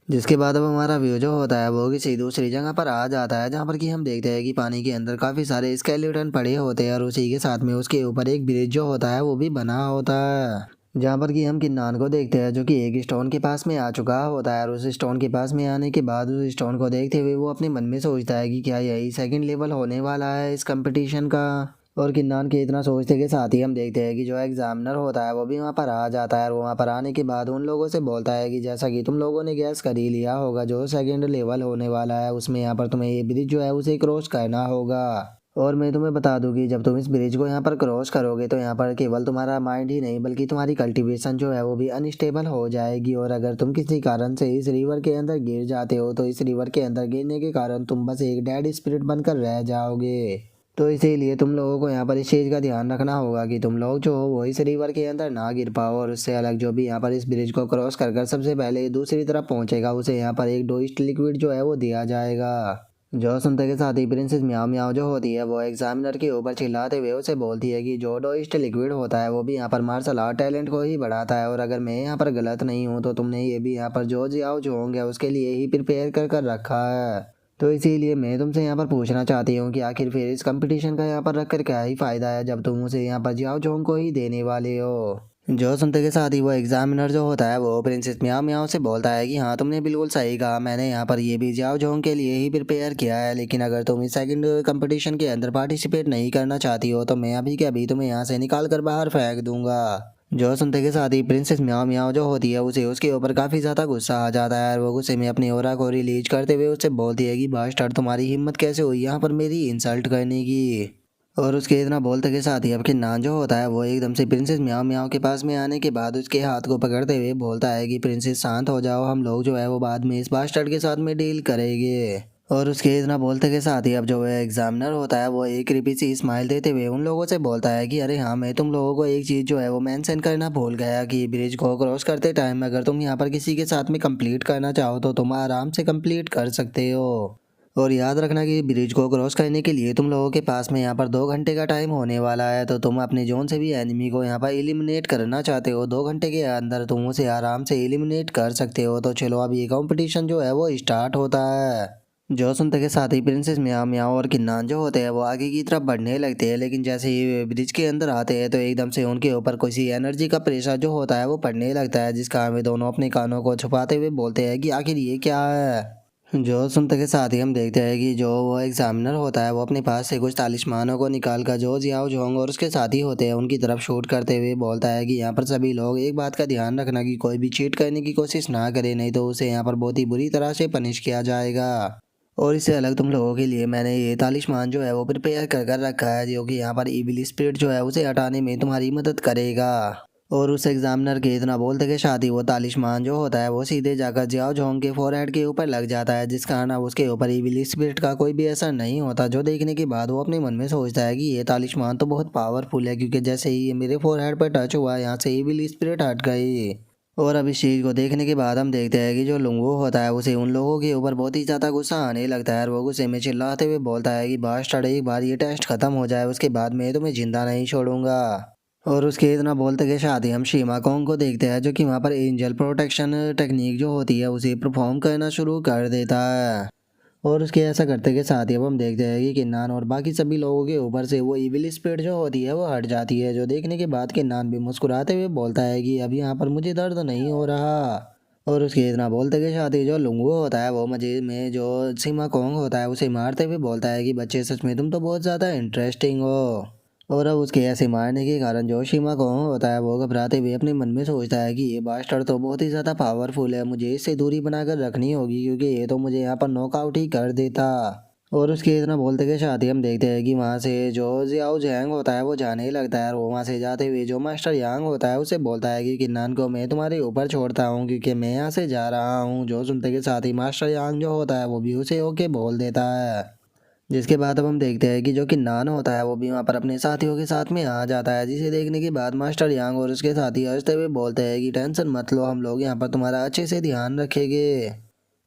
जिसके बाद अब हमारा व्यू जो होता है वो किसी दूसरी जगह पर आ जाता है, जहाँ पर कि हम देखते हैं कि पानी के अंदर काफ़ी सारे स्केलेटन पड़े होते हैं, और उसी के साथ में उसके ऊपर एक ब्रिज जो होता है वो भी बना होता है, जहाँ पर कि हम किन्नान को देखते हैं जो कि एक स्टोन के पास में आ चुका होता है। और उस स्टोन के पास में आने के बाद उस स्टोन को देखते हुए वो अपने मन में सोचता है कि क्या यही सेकंड लेवल होने वाला है इस कंपटीशन का। और किन्नान के इतना सोचते के साथ ही हम देखते हैं कि जो एग्जामिनर होता है वो भी वहाँ पर आ जाता है, और वहाँ पर आने के बाद उन लोगों से बोलता है कि जैसा कि तुम लोगों ने गैस कर ही लिया होगा, जो सेकंड लेवल होने वाला है उसमें यहाँ पर तुम्हें ये ब्रिज जो है उसे क्रॉस करना होगा। और मैं तुम्हें बता दूं कि जब तुम इस ब्रिज को यहाँ पर क्रॉस करोगे तो यहाँ पर केवल तुम्हारा माइंड ही नहीं बल्कि तुम्हारी कल्टीवेशन जो है वो भी अनस्टेबल हो जाएगी, और अगर तुम किसी कारण से इस रिवर के अंदर गिर जाते हो तो इस रिवर के अंदर गिरने के कारण तुम बस एक डेड स्पिरिट बनकर रह जाओगे। तो इसीलिए तुम लोगों को यहाँ पर इस चीज़ का ध्यान रखना होगा कि तुम लोग जो हो वो इस रिवर के अंदर ना गिर पाओ, और उससे अलग जो भी यहाँ पर इस ब्रिज को क्रॉस कर कर सबसे पहले दूसरी तरफ पहुँचेगा उसे यहाँ पर एक डोइस्ट लिक्विड जो है वो दिया जाएगा। जो सुनते के साथ ही प्रिंसेस म्याओ म्याओ जो होती है वो एग्जामिनर के ऊपर चिल्लाते हुए उसे बोलती है कि जो डोइस्ट लिक्विड होता है वो भी यहाँ पर मार्शल आर्ट टैलेंट को ही बढ़ाता है, और अगर मैं यहाँ पर गलत नहीं हूँ तो तुमने ये भी यहाँ पर जो जियाओ जो होंगे उसके लिए ही प्रिपेयर कर कर रखा है। तो इसीलिए मैं तुमसे यहाँ पर पूछना चाहती हूँ कि आखिर फिर इस कंपटीशन का यहाँ पर रख कर क्या ही फ़ायदा है जब तुम उसे यहाँ पर जियाओ जोंग को ही देने वाले हो। जो सुनते के साथ ही वो एग्जामिनर जो होता है वो प्रिंसेस म्याओ म्याओ से बोलता है कि हाँ तुमने बिल्कुल सही कहा, मैंने यहाँ पर ये भी जियाओ जोंग के लिए ही प्रिपेयर किया है, लेकिन अगर तुम इस सेकंड कंपटीशन के अंदर पार्टिसिपेट नहीं करना चाहती हो तो मैं अभी के अभी तुम्हें यहाँ से निकाल कर बाहर फेंक दूंगा। जो सुनते के साथ ही प्रिंसेस म्याओ म्याओ जो होती है उसे उसके ऊपर काफ़ी ज़्यादा गुस्सा आ जाता है, और वो गुस्से में अपनी ओरा को रिलीज करते हुए उससे बोलती है कि बास्टर्ड, तुम्हारी हिम्मत कैसे हुई यहाँ पर मेरी इंसल्ट करने की। और उसके इतना बोलते के साथ ही अब किन्नान जो होता है वो एकदम से प्रिंसेस म्याओ म्याओ के पास में आने के बाद उसके हाथ को पकड़ते हुए बोलता है कि प्रिंसेस शांत हो जाओ, हम लोग जो है वो बाद में इस बास्टर्ड के साथ में डील करेंगे। और उसके इतना बोलते के साथ ही अब जो है एग्जामिनर होता है वो एक क्रीपी सी स्माइल देते हुए उन लोगों से बोलता है कि अरे हाँ, मैं तुम लोगों को एक चीज़ जो है वो मेंशन करना भूल गया कि ब्रिज को क्रॉस करते टाइम अगर तुम यहाँ पर किसी के साथ में कंप्लीट करना चाहो तो तुम आराम से कंप्लीट कर सकते हो। और याद रखना कि ब्रिज को क्रॉस करने के लिए तुम लोगों के पास में यहाँ पर 2 घंटे का टाइम होने वाला है, तो तुम अपने जोन से भी एनिमी को यहाँ पर एलिमिनेट करना चाहते हो 2 घंटे के अंदर तुम उसे आराम से एलिमिनेट कर सकते हो। तो चलो अब ये कंपटीशन जो है वो स्टार्ट होता है। जो सुनते के साथ ही प्रिंसेस म्याओ म्याओ और किन्नान जो होते हैं वो आगे की तरफ बढ़ने लगते हैं, लेकिन जैसे ही ब्रिज के अंदर आते हैं तो एकदम से उनके ऊपर किसी एनर्जी का प्रेशर जो होता है वो पड़ने लगता है, जिसका हमें दोनों अपने कानों को छुपाते हुए बोलते हैं कि आखिर ये क्या है। जो सुनते के साथ ही हम देखते हैं कि जो वो एग्जामिनर होता है वो अपने पास से कुछ तालिस्मानों को निकाल कर जो जियाओ जोंग और उसके साथी होते हैं उनकी तरफ शूट करते हुए बोलता है कि यहाँ पर सभी लोग एक बात का ध्यान रखना कि कोई भी चीट करने की कोशिश ना करे, नहीं तो उसे यहाँ पर बहुत ही बुरी तरह से पनिश किया जाएगा। और इससे अलग तुम लोगों के लिए मैंने ये तालिस्मान जो है वो प्रिपेयर कर कर रखा है, जो कि यहाँ पर इविल स्पिरिट जो है उसे हटाने में तुम्हारी मदद करेगा। और उस एग्जामिनर के इतना बोलते के साथ ही वो तालिस्मान जो होता है वो सीधे जाकर जियाओ जोंग के फोरहेड के ऊपर लग जाता है, जिस कारण अब उसके ऊपर इविल स्पिरिट का कोई भी असर नहीं होता। जो देखने के बाद वो अपने मन में सोचता है कि ये तालिस्मान तो बहुत पावरफुल है, क्योंकि जैसे ही ये मेरे फोरहेड पर टच हुआ यहाँ से इविल स्पिरिट हट गई। और अब इस चीज़ को देखने के बाद हम देखते हैं कि जो लुंगू होता है उसे उन लोगों के ऊपर बहुत ही ज़्यादा गुस्सा आने लगता है, और वो गुस्से में चिल्लाते हुए बोलता है कि बास्टर्ड, एक बार ये टेस्ट खत्म हो जाए उसके बाद मैं तुम्हें जिंदा नहीं छोड़ूंगा। और उसके इतना बोलते के साथ ही हम शीमा कोंग को देखते हैं जो कि वहाँ पर एंजल प्रोटेक्शन टेक्निक जो होती है उसे परफॉर्म करना शुरू कर देता है। और उसके ऐसा करते के साथ ही अब हम देखते हैं कि किन्नान और बाकी सभी लोगों के ऊपर से वो इविल स्पिरिट जो होती है वो हट जाती है, जो देखने के बाद किन्नान भी मुस्कुराते हुए बोलता है कि अब यहाँ पर मुझे दर्द नहीं हो रहा। और उसके इतना बोलते के साथ ही जो लुंगू होता है वो मजे में जो सीमा कोंग होता है उसे मारते हुए बोलता है कि बच्चे सच में तुम तो बहुत ज़्यादा इंटरेस्टिंग हो। और अब उसके ऐसे मारने के कारण जो शीमा कोंग होता है वो घबराते हुए अपने मन में सोचता है कि ये बास्टर्ड तो बहुत ही ज़्यादा पावरफुल है, मुझे इससे दूरी बनाकर रखनी होगी क्योंकि ये तो मुझे यहाँ पर नॉकआउट ही कर देता। और उसके इतना बोलते के साथ ही हम देखते हैं कि वहाँ से जो जियाओ जैंग होता है वो जाने ही लगता है, और वो वहाँ से जाते हुए जो मास्टर यांग होता है उसे बोलता है कि किन्नान को मैं तुम्हारे ऊपर छोड़ता हूँ क्योंकि मैं यहाँ से जा रहा हूँ। जो सुनते के साथ ही मास्टर यांग जो होता है वो भी उसे ओके बोल देता है। जिसके बाद अब हम देखते हैं कि जो कि नान होता है वो भी वहाँ पर अपने साथियों के साथ में आ जाता है, जिसे देखने के बाद मास्टर यांग और उसके साथी हंसते हुए बोलते हैं कि टेंशन मत लो, हम लोग यहाँ पर तुम्हारा अच्छे से ध्यान रखेंगे।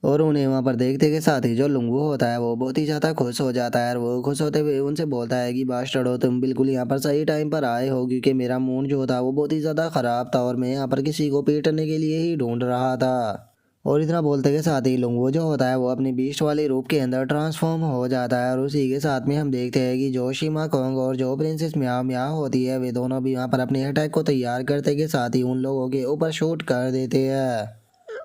और उन्हें वहाँ पर देखते के साथ ही जो लुंगू होता है वो बहुत ही ज़्यादा खुश हो जाता है, और वो खुश होते हुए उनसे बोलता है कि बास्टर्डो तुम बिल्कुल यहाँ पर सही टाइम पर आए हो क्योंकि मेरा मूड जो था वो बहुत ही ज़्यादा ख़राब था और मैं यहाँ पर किसी को पीटने के लिए ही ढूंढ रहा था। और इतना बोलते के साथ ही लुंगू जो होता है वो अपनी बीस्ट वाले रूप के अंदर ट्रांसफॉर्म हो जाता है, और उसी के साथ में हम देखते हैं कि जो शीमा कोंग और जो प्रिंसेस म्याओ म्याओ होती है वे दोनों भी वहाँ पर अपने अटैक को तैयार करते के साथ ही उन लोगों के ऊपर शूट कर देते हैं।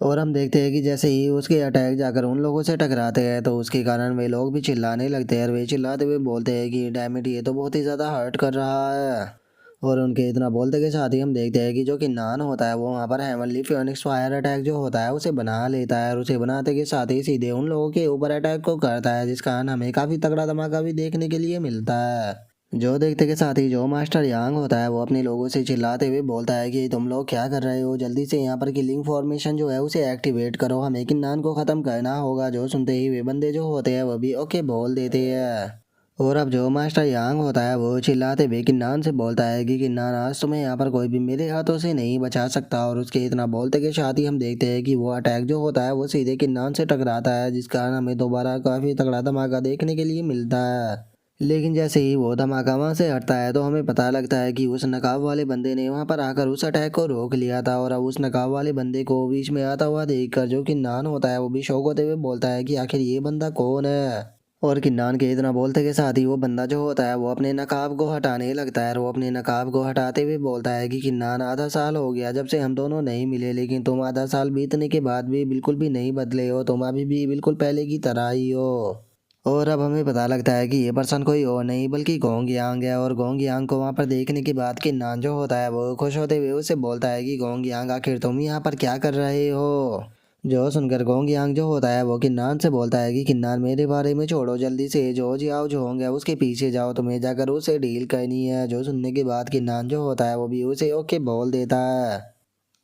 और हम देखते हैं कि जैसे ही उसके अटैक जाकर उन लोगों से टकराते हैं तो उसके कारण वे लोग भी चिल्लाने लगते हैं, और वे चिल्लाते हुए बोलते हैं कि डैम इट, ये तो बहुत ही ज़्यादा हर्ट कर रहा है। और उनके इतना बोलते के साथ ही हम देखते हैं कि जो कि नान होता है वो वहाँ पर हेवनली फिनिक्स फायर अटैक जो होता है उसे बना लेता है, और उसे बनाते के साथ ही सीधे उन लोगों के ऊपर अटैक को करता है, जिस कारण हमें काफ़ी तगड़ा धमाका भी देखने के लिए मिलता है। जो देखते के साथ ही जो मास्टर यांग होता है वो अपने लोगों से चिल्लाते हुए बोलता है कि तुम लोग क्या कर रहे हो, जल्दी से यहाँ पर किलिंग फॉर्मेशन जो है उसे एक्टिवेट करो, हमें किन्नान को ख़त्म करना होगा। जो सुनते ही वे बंदे जो होते हैं वो भी ओके बोल देते हैं। और अब जो मास्टर यांग होता है वो चिल्लाते हुए किन्नान से बोलता है कि किन्नान आज तुम्हें यहाँ पर कोई भी मेरे हाथों से नहीं बचा सकता। और उसके इतना बोलते के साथ ही हम देखते हैं कि वो अटैक जो होता है वो सीधे किन्नान से टकराता है, जिस कारण हमें दोबारा काफ़ी तगड़ा धमाका देखने के लिए मिलता है। लेकिन जैसे ही वो धमाका वहाँ से हटता है तो हमें पता लगता है कि उस नकाब वाले बंदे ने वहाँ पर आकर उस अटैक को रोक लिया था। और अब उस नकाब वाले बंदे को बीच में आता हुआ देखकर जो किन्नान होता है वो भी शौक होते हुए बोलता है कि आखिर ये बंदा कौन है। और किन्नान के इतना बोलते के साथ ही वो बंदा जो होता है वो अपने नकाब को हटाने लगता है, और वो अपने नकाब को हटाते हुए बोलता है कि किन्नान आधा साल हो गया जब से हम दोनों नहीं मिले, लेकिन तुम आधा साल बीतने के बाद भी बिल्कुल भी नहीं बदले हो, तुम अभी भी बिल्कुल पहले की तरह ही हो। और अब हमें पता लगता है कि ये पर्सन कोई और नहीं बल्कि गोंग यांग है। और गोंग यांग को वहाँ पर देखने के बाद किन्नान जो होता है वो खुश होते हुए उससे बोलता है कि गोंग यांग आखिर तुम यहाँ पर क्या कर रहे हो। जो सुनकर गोंग यांग जो होता है वो किन्नान से बोलता है कि किन्नान मेरे बारे में छोड़ो, जल्दी से जो जियाओ जोंग है उसके पीछे जाओ, तुम्हें जाकर उसे डील करनी है। जो सुनने के बाद किन्नान जो होता है वो भी उसे ओके बोल देता है।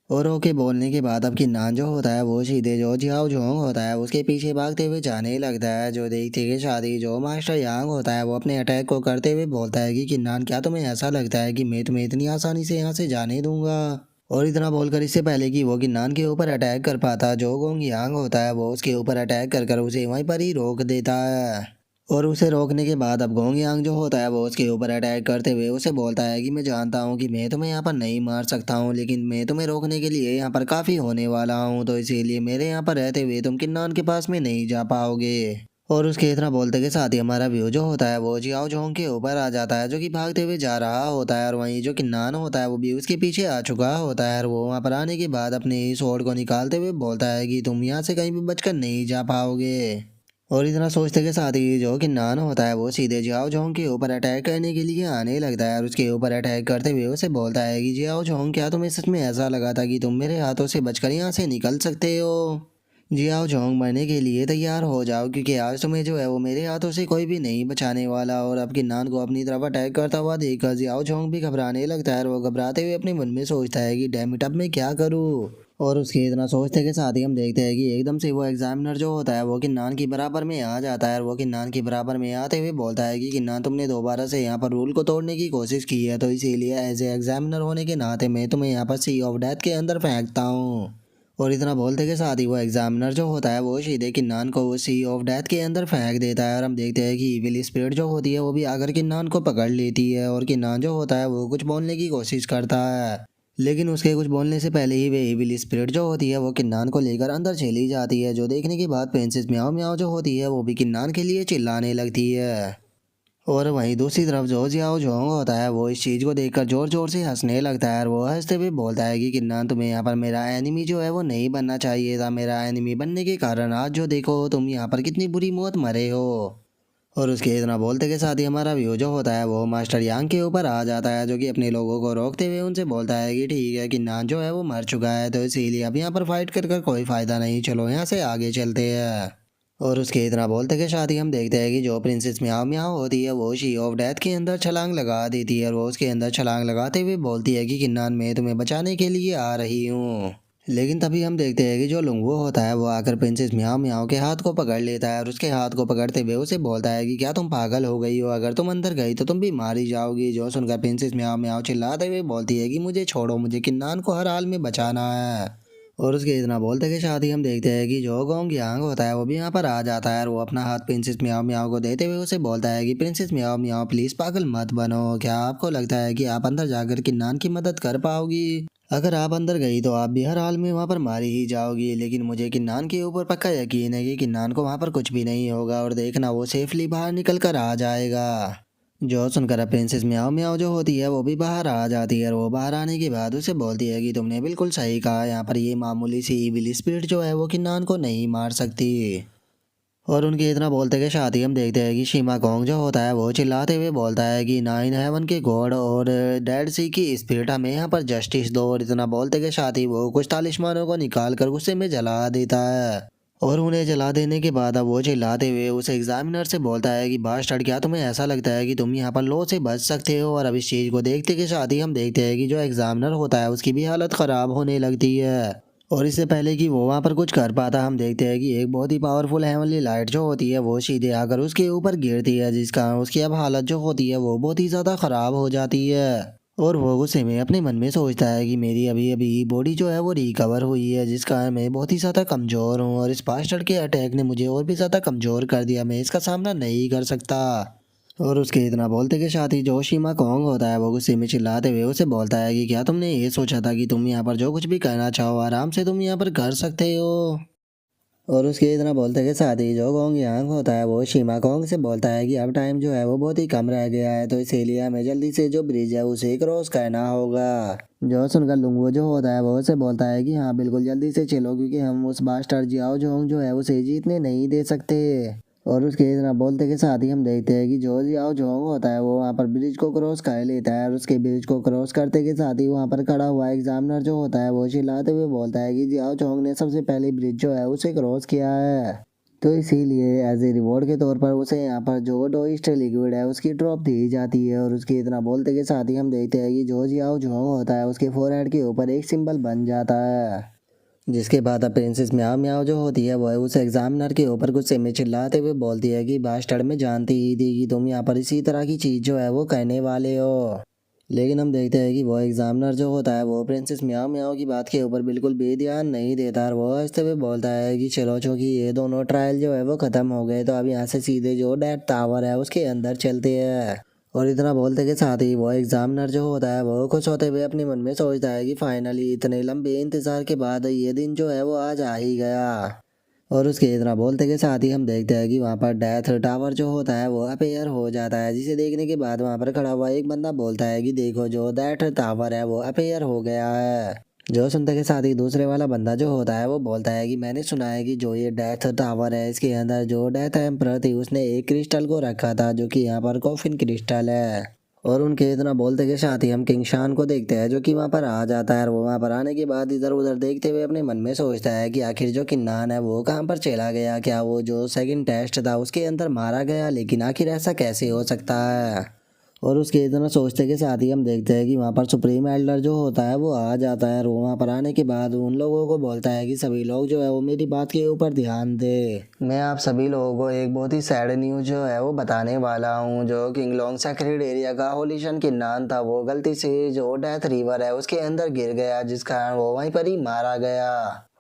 और ओके बोलने के बाद अब किन्नान जो होता है वो सीधे जो जियाओ जोंग होता है उसके पीछे भागते हुए जाने लगता है। जो देखते के साथ ही जो मास्टर यांग होता है वो अपने अटैक को करते हुए बोलता है कि किन्नान क्या तुम्हें ऐसा लगता है कि मैं तुम्हें इतनी आसानी से यहाँ से जाने दूंगा। और इतना बोलकर इससे पहले कि वो किन्नान के ऊपर अटैक कर पाता, जो गोंग यांग होता है वो उसके ऊपर अटैक कर कर उसे वहीं पर ही रोक देता है। और उसे रोकने के बाद अब गोंग यांग जो होता है वो उसके ऊपर अटैक करते हुए उसे बोलता है कि मैं जानता हूँ कि मैं तुम्हें यहाँ पर नहीं मार सकता हूँ, लेकिन मैं तुम्हें रोकने के लिए यहाँ पर काफ़ी होने वाला हूँ, तो इसीलिए मेरे यहाँ पर रहते हुए तुम किन्नान के पास में नहीं जा पाओगे। और उसके इतना बोलते के साथ ही हमारा व्यू जो होता है वो जियाओ जोंग के ऊपर आ जाता है, जो कि भागते हुए जा रहा होता है, और वहीं जो किन्नान होता है वो भी उसके पीछे आ चुका होता है। और वो वहाँ पर आने के बाद अपने स्वॉर्ड को निकालते हुए बोलता है कि तुम यहाँ से कहीं भी बचकर नहीं जा पाओगे। और इतना सोचते के साथ ही जो किन्नान होता है वो सीधे जियाओ जोंग के ऊपर अटैक करने के लिए आने लगता है, और उसके ऊपर अटैक करते हुए उसे बोलता है कि जियाओ जोंग क्या तुम्हें सच में ऐसा लगा था कि तुम मेरे हाथों से बचकर यहाँ से निकल सकते हो। जियाओ जोंग मरने के लिए तैयार हो जाओ क्योंकि आज तुम्हें जो है वो मेरे हाथों से कोई भी नहीं बचाने वाला। और अब किन्नान को अपनी तरफ अटैक करता हुआ देखकर जियाओ जोंग भी घबराने लगता है, और वो घबराते हुए अपने मन में सोचता है कि डैम इट अब मैं क्या करूँ। और उसके इतना सोचते के साथ ही हम देखते हैं कि एकदम से वो एग्जामिनर जो होता है वो किन्नान की बराबर में आ जाता है, और वो किन्नान की बराबर में आते हुए बोलता है कि किन्नान तुमने दोबारा से यहाँ पर रूल को तोड़ने की कोशिश की है, तो इसीलिए एज ए एग्जामिनर होने के नाते मैं तुम्हें यहाँ पर सी ऑफ डेथ के अंदर फेंकता हूँ। और इतना बोलते के साथ ही वो एग्जामिनर जो होता है वो सीधे किन्नान को उस सी ऑफ डेथ के अंदर फेंक देता है। और हम देखते हैं कि इविल स्पिरिट जो होती है वो भी आकर किन्नान को पकड़ लेती है। और किन्नान जो होता है वो कुछ बोलने की कोशिश करता है, लेकिन उसके कुछ बोलने से पहले ही वे इविल स्पिरिट जो होती है वो किन्नान को लेकर अंदर चली जाती है। जो देखने के बाद प्रिंसेस म्याओ म्याओ जो होती है वो भी किन्नान के लिए चिल्लाने लगती है। और वहीं दूसरी तरफ जो जियाओ जोंग होता है वो इस चीज़ को देखकर जोर जोर से हंसने लगता है। और वो हंसते हुए बोलता है कि किन्नान तुम्हें यहाँ पर मेरा एनिमी जो है वो नहीं बनना चाहिए था। मेरा एनिमी बनने के कारण आज जो देखो तुम यहाँ पर कितनी बुरी मौत मरे हो। और उसके इतना बोलते के साथ ही हमारा व्यू जो होता है वो मास्टर यांग के ऊपर आ जाता है, जो कि अपने लोगों को रोकते हुए उनसे बोलता है कि ठीक है किन्नान जो है वो मर चुका है, तो इसीलिए अब यहाँ पर फाइट कर कोई फ़ायदा नहीं, चलो यहाँ से आगे चलते हैं। और उसके इतना बोलते के साथ ही हम देखते हैं कि जो प्रिंसेस म्याओ म्याओ होती है वो शी ऑफ डेथ के अंदर छलांग लगा देती है। और वो उसके अंदर छलांग लगाते हुए बोलती है कि किन्नान मैं तुम्हें बचाने के लिए आ रही हूँ। लेकिन तभी हम देखते हैं कि जो लुंगू होता है वो आकर प्रिंसेस म्याओ म्याओ के हाथ को पकड़ लेता है। और उसके हाथ को पकड़ते हुए उसे बोलता है कि क्या तुम पागल हो गई हो, अगर तुम अंदर गई तो तुम भी मारी जाओगी। जो सुनकर प्रिंसेस म्याओ म्याओ चिल्लाते हुए बोलती है कि मुझे छोड़ो, मुझे किन्नान को हर हाल में बचाना है। और उसके इतना बोलते के साथ ही हम देखते हैं कि जो गोंग यांग होता है वो भी यहाँ पर आ जाता है। और वो अपना हाथ प्रिंसेस म्याओ म्याओ को देते हुए उसे बोलता है कि प्रिंसेस म्याओ म्याओ प्लीज़ पागल मत बनो, क्या आपको लगता है कि आप अंदर जाकर किन्नान की मदद कर पाओगी? अगर आप अंदर गई तो आप भी हर हाल में वहाँ पर मारी ही जाओगी। लेकिन मुझे किन्नान के ऊपर पक्का यकीन है कि किन्नान को वहाँ पर कुछ भी नहीं होगा, और देखना वो सेफली बाहर निकल कर आ जाएगा। जो सुनकर प्रिंसेस म्याओ म्याओ जो होती है वो भी बाहर आ जाती है। और वो बाहर आने के बाद उसे बोलती है कि तुमने बिल्कुल सही कहा, यहाँ पर ये मामूली सी इविल स्पिरिट जो है वो किन्नान को नहीं मार सकती। और उनके इतना बोलते के साथ ही हम देखते हैं कि शीमा गोंग जो होता है वो चिल्लाते हुए बोलता है कि नाइन हेवन के गॉड और डेड सी की स्पिरिट हमें यहाँ पर जस्टिस दो। और इतना बोलते के साथ ही वो कुछ तालिस्मानों को निकाल कर गुस्से में जला देता है। और उन्हें जला देने के बाद अब वो चिल्लाते हुए उस एग्जामिनर से बोलता है कि बास्टर्ड क्या तुम्हें ऐसा लगता है कि तुम यहाँ पर लॉ से बच सकते हो? और अब इस चीज़ को देखते के साथ ही हम देखते हैं कि जो एग्जामिनर होता है उसकी भी हालत ख़राब होने लगती है। और इससे पहले कि वो वहाँ पर कुछ कर पाता हम देखते हैं कि एक बहुत ही पावरफुल हेवनली लाइट जो होती है वो सीधे आकर उसके ऊपर गिरती है, जिस कारण उसकी अब हालत जो होती है वो बहुत ही ज़्यादा ख़राब हो जाती है। और वो गुस्से में अपने मन में सोचता है कि मेरी अभी अभी बॉडी जो है वो रिकवर हुई है, जिस कारण मैं बहुत ही ज़्यादा कमज़ोर हूँ, और इस बास्टर्ड के अटैक ने मुझे और भी ज़्यादा कमज़ोर कर दिया, मैं इसका सामना नहीं कर सकता। और उसके इतना बोलते के साथ ही जो शीमा कोंग होता है वो गुस्से में चिल्लाते हुए उसे बोलता है कि क्या तुमने ये सोचा था कि तुम यहाँ पर जो कुछ भी करना चाहो आराम से तुम यहाँ पर कर सकते हो? और उसके इतना बोलते के साथ ही जो गोंग यांग होता है वो शीमा कोंग से बोलता है कि अब टाइम जो है वो बहुत ही कम रह गया है, तो इसीलिए हमें जल्दी से जो ब्रिज है उसे क्रॉस करना होगा। जो सुनकर लुंगो जो होता है वो उसे बोलता है कि हाँ बिल्कुल जल्दी से चलो, क्योंकि हम उस बास्टर जियाओ जोंग जो है उसे जीतने नहीं दे सकते। और उसके इतना बोलते के साथ ही हम देखते हैं कि जो जियाओ जोंग होता है वो वहाँ पर ब्रिज को क्रॉस कर लेता है। और उसके ब्रिज को क्रॉस करते के साथ ही वहाँ पर खड़ा हुआ एग्जामिनर जो होता है वो चिल्लाते हुए बोलता है कि जियाओ जोंग ने सबसे पहले ब्रिज जो है उसे क्रॉस किया है, तो इसीलिए एज ए रिवॉर्ड के तौर पर उसे यहाँ पर जो डोइस्ट लिक्विड है उसकी ड्रॉप दी जाती है। और उसके इतना बोलते के साथ ही हम देखते हैं कि जो जियाओ जोंग होता है उसके फोरहेड के ऊपर एक सिंबल बन जाता है, जिसके बाद अब प्रिंसेस म्याओ म्याओ जो होती है वो उस एग्जामिनर के ऊपर गुस्से में चिल्लाते हुए बोलती है कि बास्टर्ड में जानती ही थी कि तुम यहाँ पर इसी तरह की चीज़ जो है वो करने वाले हो। लेकिन हम देखते हैं कि वो एग्जामिनर जो होता है वो प्रिंसेस म्याओ म्याओ की बात के ऊपर बिल्कुल बेध्यान नहीं देता, और वो हंसते हुए बोलता है कि चलो चूँकि ये दोनों ट्रायल जो है वो ख़त्म हो गए तो अब यहाँ से सीधे जो डेथ टावर है उसके अंदर चलते हैं। और इतना बोलते के साथ ही वो एग्जामिनर जो होता है वो खुश होते हुए अपने मन में सोचता है कि फाइनली इतने लंबे इंतज़ार के बाद ये दिन जो है वो आज आ ही गया। और उसके इतना बोलते के साथ ही हम देखते हैं कि वहाँ पर डेथ टावर जो होता है वो अपेयर हो जाता है, जिसे देखने के बाद वहाँ पर खड़ा हुआ एक बंदा बोलता है कि देखो जो डेथ टावर है वो अपेयर हो गया है। जो सुनते के साथ ही दूसरे वाला बंदा जो होता है वो बोलता है कि मैंने सुना है कि जो ये डेथ टावर है इसके अंदर जो डेथ एम्परर थी उसने एक क्रिस्टल को रखा था, जो कि यहाँ पर कॉफिन क्रिस्टल है। और उनके इतना बोलते के साथ ही हम किंग शान को देखते हैं, जो कि वहाँ पर आ जाता है। और वो वहाँ पर आने के बाद इधर उधर देखते हुए अपने मन में सोचता है कि आखिर जो किन्नान है वो कहाँ पर चला गया, क्या वो जो सेकंड टेस्ट था उसके अंदर मारा गया, लेकिन आखिर ऐसा कैसे हो सकता है। और उसके इतना सोचते के साथ ही हम देखते हैं कि वहाँ पर सुप्रीम एल्डर जो होता है वो आ जाता है। और वो वहाँ पर आने के बाद उन लोगों को बोलता है कि सभी लोग जो है वो मेरी बात के ऊपर ध्यान दे, मैं आप सभी लोगों को एक बहुत ही सैड न्यूज जो है वो बताने वाला हूँ। जो किंगलोंग सेक्रेड एरिया का होलीशन किन्नान था वो गलती से जो डेथ रिवर है उसके अंदर गिर गया, जिस कारण वो वहीं पर ही मारा गया।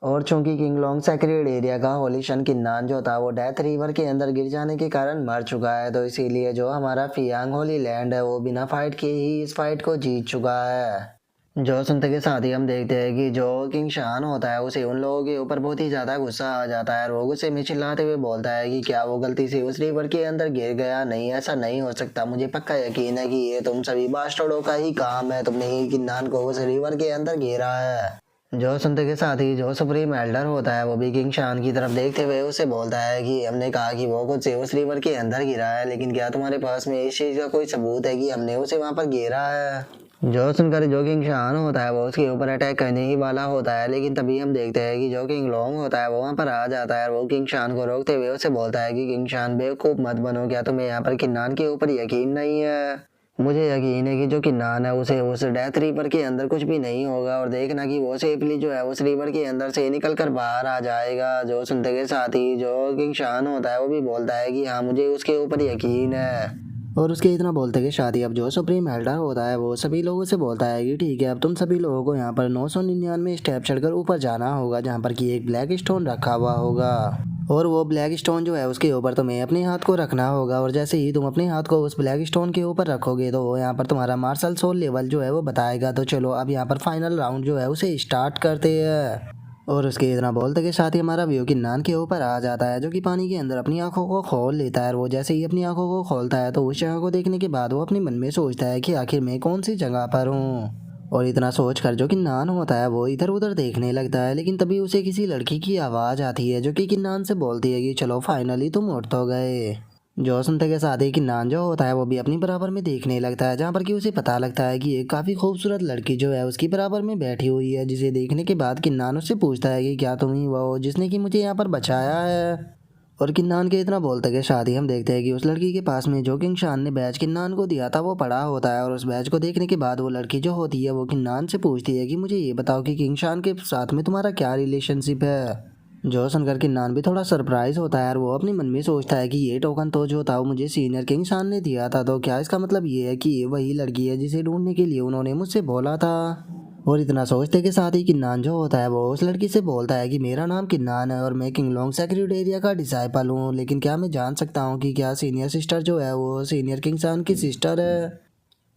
और चूंकि किंगलोंग सेक्रेड एरिया का होली शन किन्नान जो था वो डेथ रिवर के अंदर गिर जाने के कारण मर चुका है, तो इसीलिए जो हमारा फियांग होली लैंड है वो बिना फाइट किए ही इस फाइट को जीत चुका है। जो सुनते के साथ ही हम देखते हैं कि जो किंग शान होता है उसे उन लोगों के ऊपर बहुत ही ज्यादा गुस्सा आ जाता है और वो गुस्से में चिल्लाते हुए बोलता है कि क्या वो गलती से उस रिवर के अंदर गिर गया? नहीं, ऐसा नहीं हो सकता, मुझे पक्का यकीन है कि ये तुम सभी बास्टर्डों का ही काम है, तुमने ही किन्नान को उस रिवर के अंदर गिरा है। जो सुनते के साथ ही जो सुप्रीम एल्डर होता है वो भी किंग शान की तरफ देखते हुए उसे बोलता है कि हमने कहा कि वो खुद से उस रिवर के अंदर गिरा है, लेकिन क्या तुम्हारे पास में इस चीज का कोई सबूत है कि हमने उसे वहां पर गिरा है? जो सुनकर जो किंग शान होता है वो उसके ऊपर अटैक करने ही वाला होता है, लेकिन तभी हम देखते हैं कि जो किंग लोंग होता है वो वहां पर आ जाता है और वो किंग शान को रोकते हुए उसे बोलता है कि किंग शान बेवकूफ मत बनो, क्या तुम्हें यहाँ पर किन्नान के ऊपर यकीन नहीं है? मुझे यकीन है कि जो किन्नान है उसे उस डेथ रिवर के अंदर कुछ भी नहीं होगा और देखना कि वो सेफली जो है उस रिवर के अंदर से निकल कर बाहर आ जाएगा। जो सुनते के साथ ही जो किंग शान होता है वो भी बोलता है कि हाँ, मुझे उसके ऊपर यकीन है। और उसके इतना बोलते कि शादी अब जो सुप्रीम एल्डर होता है वो सभी लोगों से बोलता है कि ठीक है, अब तुम सभी लोगों को यहाँ पर 999 स्टेप चढ़कर ऊपर जाना होगा, जहाँ पर कि एक ब्लैक स्टोन रखा हुआ होगा और वो ब्लैक स्टोन जो है उसके ऊपर तुम्हें अपने हाथ को रखना होगा और जैसे ही तुम अपने हाथ को उस ब्लैक स्टोन के ऊपर रखोगे तो वो यहाँ पर तुम्हारा मार्शल सोल लेवल जो है वो बताएगा। तो चलो अब यहाँ पर फाइनल राउंड जो है उसे स्टार्ट करते हैं। और उसके इतना बोलते के साथ ही हमारा व्यू किन्नान के ऊपर आ जाता है, जो कि पानी के अंदर अपनी आंखों को खोल लेता है और वो जैसे ही अपनी आंखों को खोलता है तो उस जगह को देखने के बाद वो अपने मन में सोचता है कि आखिर मैं कौन सी जगह पर हूँ। और इतना सोच कर जो किन्नान होता है वो इधर उधर देखने लगता है, लेकिन तभी उसे किसी लड़की की आवाज़ आती है जो कि किन्नान से बोलती है कि चलो फाइनली तुम उठ तो गए। जो सुनते के साथ ही किन्नान जो होता है वो भी अपनी बराबर में देखने लगता है, जहाँ पर कि उसे पता लगता है कि एक काफ़ी खूबसूरत लड़की जो है उसकी बराबर में बैठी हुई है, जिसे देखने के बाद किन्नान उससे पूछता है कि क्या तुम ही वो हो जिसने कि मुझे यहाँ पर बचाया है? और किन्नान के इतना बोलते के साथ ही हम देखते हैं कि उस लड़की के पास में जो किंग शान ने बैच किन्नान को दिया था वो पड़ा होता है और उस बैच को देखने के बाद वो लड़की जो होती है वो किन्नान से पूछती है कि मुझे ये बताओ कि किंग शान के साथ में तुम्हारा क्या रिलेशनशिप है? जो सुनकर किन्नान भी थोड़ा सरप्राइज होता है और वो अपने मन में सोचता है कि ये टोकन तो जो था वो मुझे सीनियर किंग शान ने दिया था, तो क्या इसका मतलब ये है कि ये वही लड़की है जिसे ढूंढने के लिए उन्होंने मुझसे बोला था? और इतना सोचते के साथ ही किन्नान जो होता है वो उस लड़की से बोलता है कि मेरा नाम किन्नान है और मैं किंगलोंग सेक्रेड एरिया का डिसाइपल हूँ, लेकिन क्या मैं जान सकता हूँ कि क्या सीनियर सिस्टर जो है वो सीनियर किंग शान की सिस्टर है?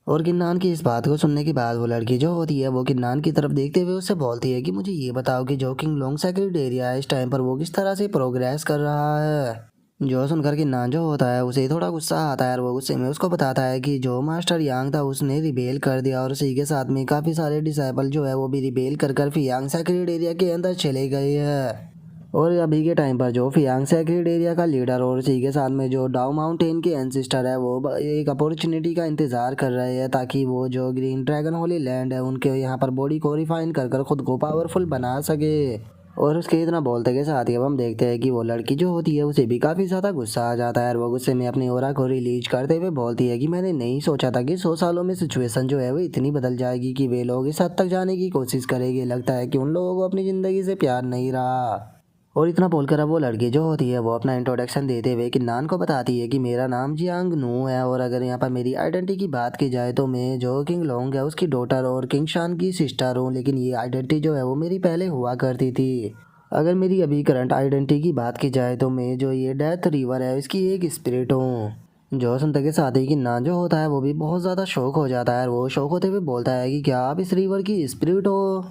और किन्नान की इस बात को सुनने के बाद वो लड़की जो होती है वो किन्नान की तरफ देखते हुए उससे बोलती है कि मुझे ये बताओ कि जो किंगलोंग सेक्रेड एरिया है इस टाइम पर वो किस तरह से प्रोग्रेस कर रहा है? जो सुनकर किन्नान जो होता है उसे थोड़ा गुस्सा आता है और वो गुस्से में उसको बताता है कि जो मास्टर यांग था उसने रिबेल कर दिया और उसी के साथ में काफ़ी सारे डिसाइपल जो है वो भी रिबेल कर कर फियांग सेक्रेड एरिया के अंदर चले गए हैं। और अभी के टाइम पर जो फियांग सेक्रेड एरिया का लीडर और उसी के साथ में जो डाउ माउंटेन के एंसिस्टर है वो एक अपॉर्चुनिटी का इंतज़ार कर रहे हैं ताकि वो जो ग्रीन ड्रैगन होली लैंड है उनके यहाँ पर बॉडी को रिफाइन कर कर खुद को पावरफुल बना सके। और उसके इतना बोलते के साथ ही अब हम देखते हैं कि वो लड़की जो होती है उसे भी काफ़ी ज़्यादा गुस्सा आ जाता है और वो गुस्से में अपनी ओरा को रिलीज करते हुए बोलती है कि मैंने नहीं सोचा था कि 100 सालों में सिचुएशन जो है वो इतनी बदल जाएगी कि वे लोग इस हद तक जाने की कोशिश करेंगे, लगता है कि उन लोगों को अपनी ज़िंदगी से प्यार नहीं रहा। और इतना बोलकर अब वो लड़की जो होती है वो अपना इंट्रोडक्शन देते हुए किन्नान को बताती है कि मेरा नाम जियांग नू है और अगर यहाँ पर मेरी आइडेंटिटी की बात की जाए तो मैं जो किंग लोंग है उसकी डॉटर और किंग शान की सिस्टर हूँ, लेकिन ये आइडेंटिटी जो है वो मेरी पहले हुआ करती थी। अगर मेरी अभी करंट आइडेंटिटी की बात की जाए तो मैं जो ये डेथ रिवर है इसकी एक स्पिरिट हूँ। जो सुनते के साथ ही किन्नान जो होता है वो भी बहुत ज़्यादा शौक हो जाता है और वो शौक होते हुए बोलता है कि क्या आप इस रिवर की स्पिरिट हो?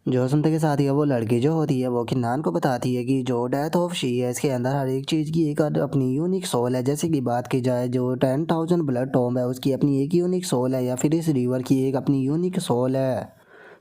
जो सुनते के साथ ही वो लड़की जो होती है वो किन्नान को बताती है कि जो डेथ ऑफ शी है इसके अंदर हर एक चीज़ की एक अपनी यूनिक सोल है। जैसे कि बात की जाए जो 10,000 ब्लड टॉम है उसकी अपनी एक यूनिक सोल है या फिर इस रिवर की एक अपनी यूनिक सोल है।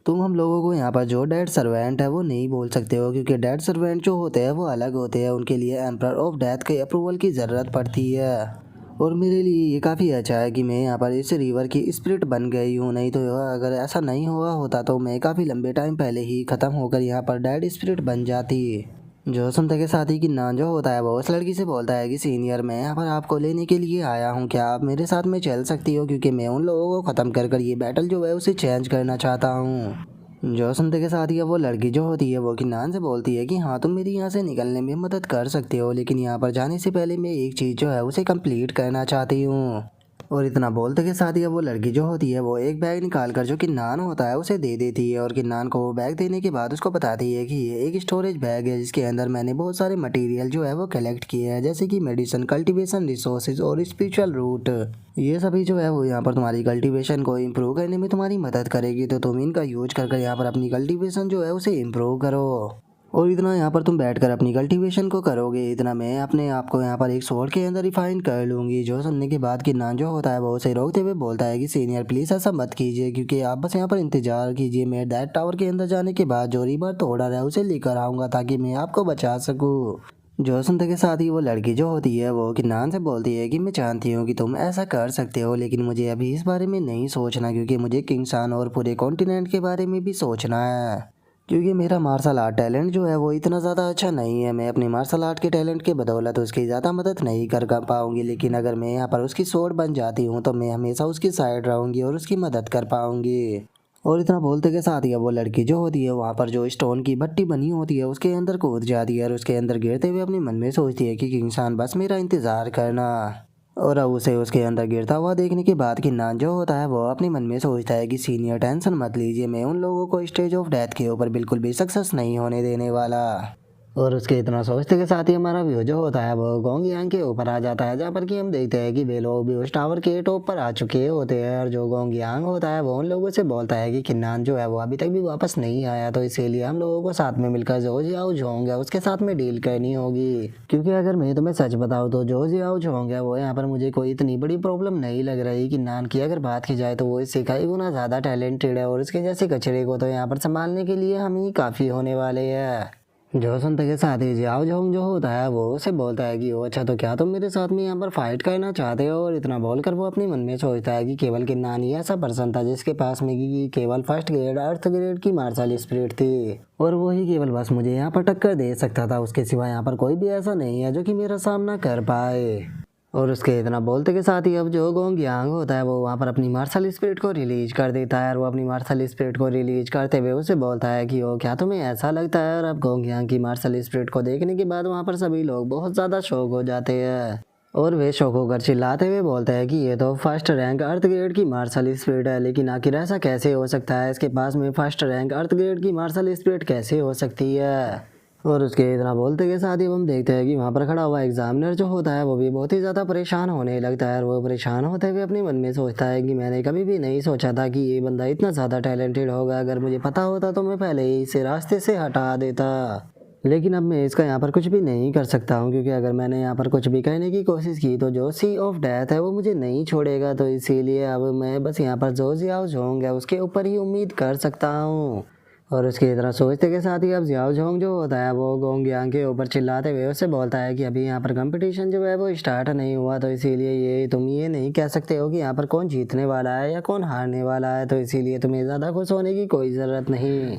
तुम हम लोगों को यहाँ पर जो डेड सर्वेंट है वो नहीं बोल सकते हो, क्योंकि डेड सर्वेंट जो होते हैं वो अलग होते हैं, उनके लिए एम्परर ऑफ डेथ के अप्रूवल की ज़रूरत पड़ती है। और मेरे लिए ये काफ़ी अच्छा है कि मैं यहाँ पर इस रिवर की स्पिरिट बन गई हूँ, नहीं तो अगर ऐसा नहीं हुआ होता तो मैं काफ़ी लंबे टाइम पहले ही ख़त्म होकर यहाँ पर डेड स्पिरिट बन जाती। जो सुनते के साथ ही किन्नान जो होता है वो उस लड़की से बोलता है कि सीनियर मैं यहाँ पर आपको लेने के लिए आया हूँ, क्या आप मेरे साथ में चल सकती हो, क्योंकि मैं उन लोगों को ख़त्म कर कर ये बैटल जो है उसे चेंज करना चाहता हूँ। जो सुनते के साथ ही वो लड़की जो होती है वो किन्नान से बोलती है कि हाँ तुम मेरी यहाँ से निकलने में मदद कर सकते हो, लेकिन यहाँ पर जाने से पहले मैं एक चीज़ जो है उसे कंप्लीट करना चाहती हूँ। और इतना बोलते के साथ ही अब वो लड़की जो होती है वो एक बैग निकाल कर जो किन्नान होता है उसे दे देती है और किन्नान को वो बैग देने के बाद उसको बताती है कि ये एक स्टोरेज बैग है जिसके अंदर मैंने बहुत सारे मटेरियल जो है वो कलेक्ट किए हैं, जैसे कि मेडिसिन, कल्टीवेशन रिसोर्सेज और स्पिरिचुअल रूट। ये सभी जो है वो यहाँ पर तुम्हारी कल्टीवेशन को इम्प्रूव करने में तुम्हारी मदद करेगी, तो तुम इनका यूज कर यहाँ पर अपनी कल्टीवेशन जो है उसे इम्प्रूव करो। और इतना यहाँ पर तुम बैठकर अपनी कल्टीवेशन को करोगे, इतना मैं अपने आप को यहाँ पर एक स्वॉर्ड के अंदर रिफाइन कर लूंगी। जो सुनने के बाद किन्नान जो होता है वो उसे रोकते हुए बोलता है कि सीनियर प्लीज ऐसा मत कीजिए, क्योंकि आप बस यहाँ पर इंतजार कीजिए, मैं दैट टावर के अंदर जाने के बाद जो रीबर्थ ऑर्डर है उसे लेकर आऊंगा ताकि मैं आपको बचा सकूँ। जो सुनते के साथ ही वो लड़की जो होती है वो किन्नान से बोलती है कि मैं जानती हूँ कि तुम ऐसा कर सकते हो, लेकिन मुझे अभी इस बारे में नहीं सोचना, क्योंकि मुझे किंगसान और पूरे कॉन्टिनेंट के बारे में भी सोचना है। क्योंकि मेरा मार्शल आर्ट टैलेंट जो है वो इतना ज़्यादा अच्छा नहीं है, मैं अपने मार्शल आर्ट के टैलेंट के बदौलत उसकी ज़्यादा मदद नहीं कर पाऊंगी, लेकिन अगर मैं यहाँ पर उसकी स्वॉर्ड बन जाती हूँ तो मैं हमेशा उसकी साइड रहूँगी और उसकी मदद कर पाऊंगी। और इतना बोलते के साथ ही वो लड़की जो होती है वहाँ पर जो स्टोन की भट्टी बनी होती है उसके अंदर कूद जाती है और उसके अंदर गिरते हुए अपने मन में सोचती है कि किंगसान बस मेरा इंतज़ार करना। और अब उसे उसके अंदर गिरता हुआ देखने के बाद किन्नान जो होता है वो अपने मन में सोचता है कि सीनियर टेंशन मत लीजिए, मैं उन लोगों को स्टेज ऑफ डेथ के ऊपर बिल्कुल भी सक्सेस नहीं होने देने वाला। और उसके इतना सोचते के साथ ही हमारा व्यू जो होता है वो गोंगयांग के ऊपर आ जाता है, जहाँ पर कि हम देखते हैं कि वे लोग भी उस टावर के टॉप पर आ चुके होते हैं। और जो गोंगयांग होता है वो उन लोगों से बोलता है कि किन्नान जो है वो अभी तक भी वापस नहीं आया, तो इसीलिए हम लोगों को साथ में मिलकर जो जियाओ झोंग है उसके साथ में डील करनी होगी। क्योंकि अगर मैं तुम्हें सच बताऊँ तो जो जियाओ झोंग है वो यहाँ पर मुझे कोई इतनी बड़ी प्रॉब्लम नहीं लग रही। किन्नान की अगर बात की जाए तो वो इससे कई गुना ज़्यादा टैलेंटेड है और इसके जैसे कचरे को तो यहाँ पर संभालने के लिए हम ही काफ़ी होने वाले हैं। जो सुनते के साथ ही जियाओ जोंग जो होता है वो उसे बोलता है कि ओ अच्छा, तो क्या तुम मेरे साथ में यहाँ पर फाइट करना चाहते हो। और इतना बोलकर वो अपने मन में सोचता है कि केवल किन्नान ही ऐसा पर्सन था जिसके पास में की केवल फर्स्ट ग्रेड अर्थ ग्रेड की मार्शल स्पिरिट थी और वो ही केवल बस मुझे यहाँ पर टक्कर दे सकता था, उसके सिवा यहाँ पर कोई भी ऐसा नहीं है जो कि मेरा सामना कर पाए। और उसके इतना बोलते के साथ ही अब जो गोंगयांग होता है वो वहाँ पर अपनी मार्शल स्पिरिट को रिलीज कर देता है और वो अपनी मार्शल स्पिरिट को रिलीज करते हुए उसे बोलता है कि ओ क्या तुम्हें ऐसा लगता है। और अब गोंगयांग की मार्शल स्पिरिट को देखने के बाद वहाँ पर सभी लोग बहुत ज़्यादा शौक हो जाते हैं और वे शौक होकर चिल्लाते हुए बोलते हैं कि ये तो फर्स्ट रैंक अर्थ ग्रेड की मार्शल स्पिरिट है, लेकिन आखिर ऐसा कैसे हो सकता है, इसके पास में फर्स्ट रैंक अर्थ ग्रेड की मार्शल स्पिरिट कैसे हो सकती है। और उसके इतना बोलते के साथ ही हम देखते हैं कि वहाँ पर खड़ा हुआ एग्जामिनर जो होता है वो भी बहुत ही ज़्यादा परेशान होने लगता है और वो परेशान होते हुए अपने मन में सोचता है कि मैंने कभी भी नहीं सोचा था कि ये बंदा इतना ज़्यादा टैलेंटेड होगा, अगर मुझे पता होता तो मैं पहले ही इसे रास्ते से हटा देता। लेकिन अब मैं इसका यहाँ पर कुछ भी नहीं कर सकता हूँ, क्योंकि अगर मैंने यहाँ पर कुछ भी कहने की कोशिश की तो जो सी ऑफ डेथ है वो मुझे नहीं छोड़ेगा, तो इसीलिए अब मैं बस यहाँ पर जो जियाओ झोंग है उसके ऊपर ही उम्मीद कर सकता हूँ। और उसकी तरह सोचते के साथ ही अब जियाओ झोंग जो होता है वो गोंगयांग के ऊपर चिल्लाते हुए उससे बोलता है कि अभी यहाँ पर कंपटीशन जो है वो स्टार्ट नहीं हुआ, तो इसीलिए ये तुम ये नहीं कह सकते हो कि यहाँ पर कौन जीतने वाला है या कौन हारने वाला है, तो इसीलिए तुम्हें ज़्यादा खुश होने की कोई ज़रूरत नहीं।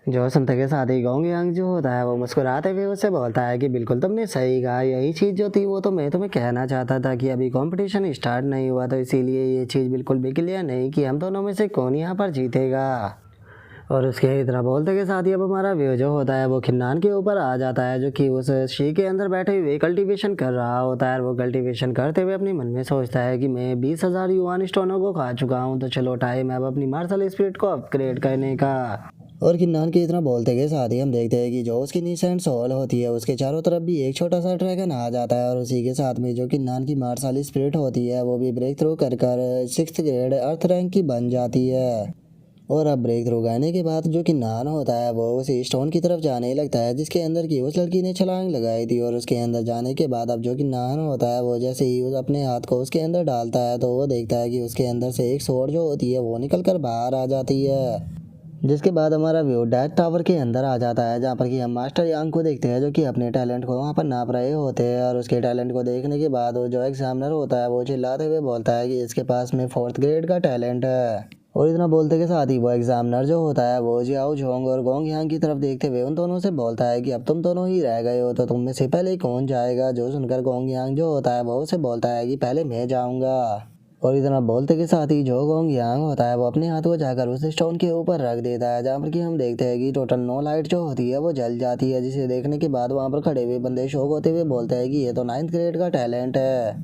जो सुनते के साथ ही गोंगयांग जो होता है वो मुस्कुराते हुए उससे बोलता है कि बिल्कुल तुमने सही कहा, यही चीज़ जो थी वो तो मैं तुम्हें कहना चाहता था कि अभी कंपटीशन स्टार्ट नहीं हुआ, तो इसीलिए ये चीज़ बिल्कुल भी क्लियर नहीं कि हम दोनों में से कौन यहाँ पर जीतेगा। और उसके इतना बोलते के साथ ही अब हमारा व्यू जो होता है वो किन्नान के ऊपर आ जाता है, जो कि उस शी के अंदर बैठे हुए कल्टीवेशन कर रहा होता है। वो कल्टीवेशन करते हुए अपने मन में सोचता है कि मैं 20,000 युआन स्टोनों को खा चुका हूँ, तो चलो टाइम है अब अपनी मार्शल स्पिरिट को अपग्रेड करने का। और किन्नान के इतना बोलते के साथ ही हम देखते हैं कि जो उसकी नीसेंट सोल होती है उसके चारों तरफ भी एक छोटा सा ड्रैगन आ जाता है और उसी के साथ में जो किन्नान की मार्शल स्पिरिट होती है वो भी ब्रेक थ्रू कर 6th ग्रेड अर्थ रैंक की बन जाती है। और अब ब्रेक थ्रू करने के बाद जो किन्नान होता है वो उसी स्टोन की तरफ जाने लगता है जिसके अंदर की उस लड़की ने छलांग लगाई थी। और उसके अंदर जाने के बाद अब जो किन्नान होता है वो जैसे ही उस अपने हाथ को उसके अंदर डालता है तो वो देखता है कि उसके अंदर से एक स्वॉर्ड जो होती है वो निकल कर बाहर आ जाती है। जिसके बाद हमारा व्यू डेथ टावर के अंदर आ जाता है, जहाँ पर कि हम मास्टर यांग को देखते हैं जो कि अपने टैलेंट को वहाँ पर नाप रहे होते हैं। और उसके टैलेंट को देखने के बाद वो जो एग्जामिनर होता है वो चिल्लाते हुए बोलता है कि इसके पास में 4th ग्रेड का टैलेंट है। और इतना बोलते के साथ ही वो एग्जामिनर जो होता है वो जियाओ झोंग और गोंगयांग की तरफ देखते हुए उन दोनों से बोलता है कि अब तुम दोनों ही रह गए हो, तो तुम में से पहले कौन जाएगा। जो सुनकर गोंगयांग जो होता है वो उसे बोलता है कि पहले मैं जाऊँगा। और इतना बोलते के साथ ही जो गोंगयांग होता है वो अपने हाथ को जाकर उस स्टोन के ऊपर रख देता है, जहाँ पर कि हम देखते हैं कि टोटल 9 लाइट जो होती है वो जल जाती है, जिसे देखने के बाद वहाँ पर खड़े हुए बंदे शौक होते हुए बोलते हैं कि ये तो 9th ग्रेड का टैलेंट है।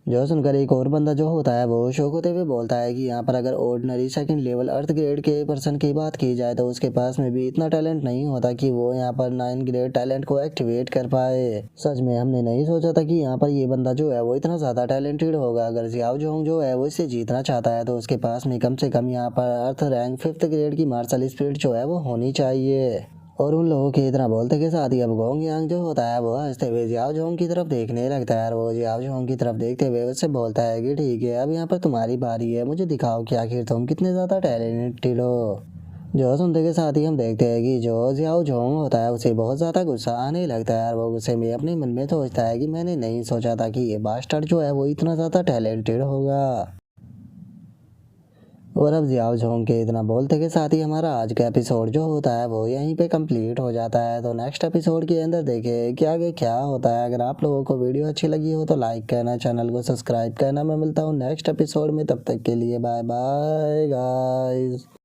जो सुनकर एक और बंदा जो होता है वो शौक होते हुए बोलता है कि यहाँ पर अगर ऑर्डिनरी सेकंड लेवल अर्थ ग्रेड के पर्सन की बात की जाए तो उसके पास में भी इतना टैलेंट नहीं होता कि वो यहाँ पर 9 ग्रेड टैलेंट को एक्टिवेट कर पाए। सच में हमने नहीं सोचा था कि यहाँ पर ये बंदा जो है वो इतना ज़्यादा टैलेंटेड होगा। अगर जियाओ जोंग जो है वो इससे जीतना चाहता है तो उसके पास में कम से कम यहाँ पर अर्थ रैंक 5th ग्रेड की मार्शल स्पिरिट जो है वो होनी चाहिए। और उन लोगों के इतना बोलते के साथ ही अब गोंग यांग जो होता है वो हंसते हुए जियाओ जोंग की तरफ देखने लगता है और वो जियाओ जोंग की तरफ देखते हुए उससे बोलता है कि ठीक है, अब यहाँ पर तुम्हारी बारी है, मुझे दिखाओ कि आखिर तुम कितने ज़्यादा टैलेंटेड हो। जो सुनते के साथ ही हम देखते हैं कि जो जियाओ जोंग होता है उसे बहुत ज़्यादा गुस्सा आने लगता है और वो गुस्से में अपने मन में सोचता है कि मैंने नहीं सोचा था कि ये बास्टर्ड जो है वो इतना ज़्यादा टैलेंटेड होगा। और अब जियाओ जोंग के इतना बोलते के साथ ही हमारा आज का एपिसोड जो होता है वो यहीं पे कंप्लीट हो जाता है। तो नेक्स्ट एपिसोड के अंदर देखें कि आगे क्या होता है। अगर आप लोगों को वीडियो अच्छी लगी हो तो लाइक करना, चैनल को सब्सक्राइब करना। मैं मिलता हूँ नेक्स्ट एपिसोड में, तब तक के लिए बाय बाय गाइस।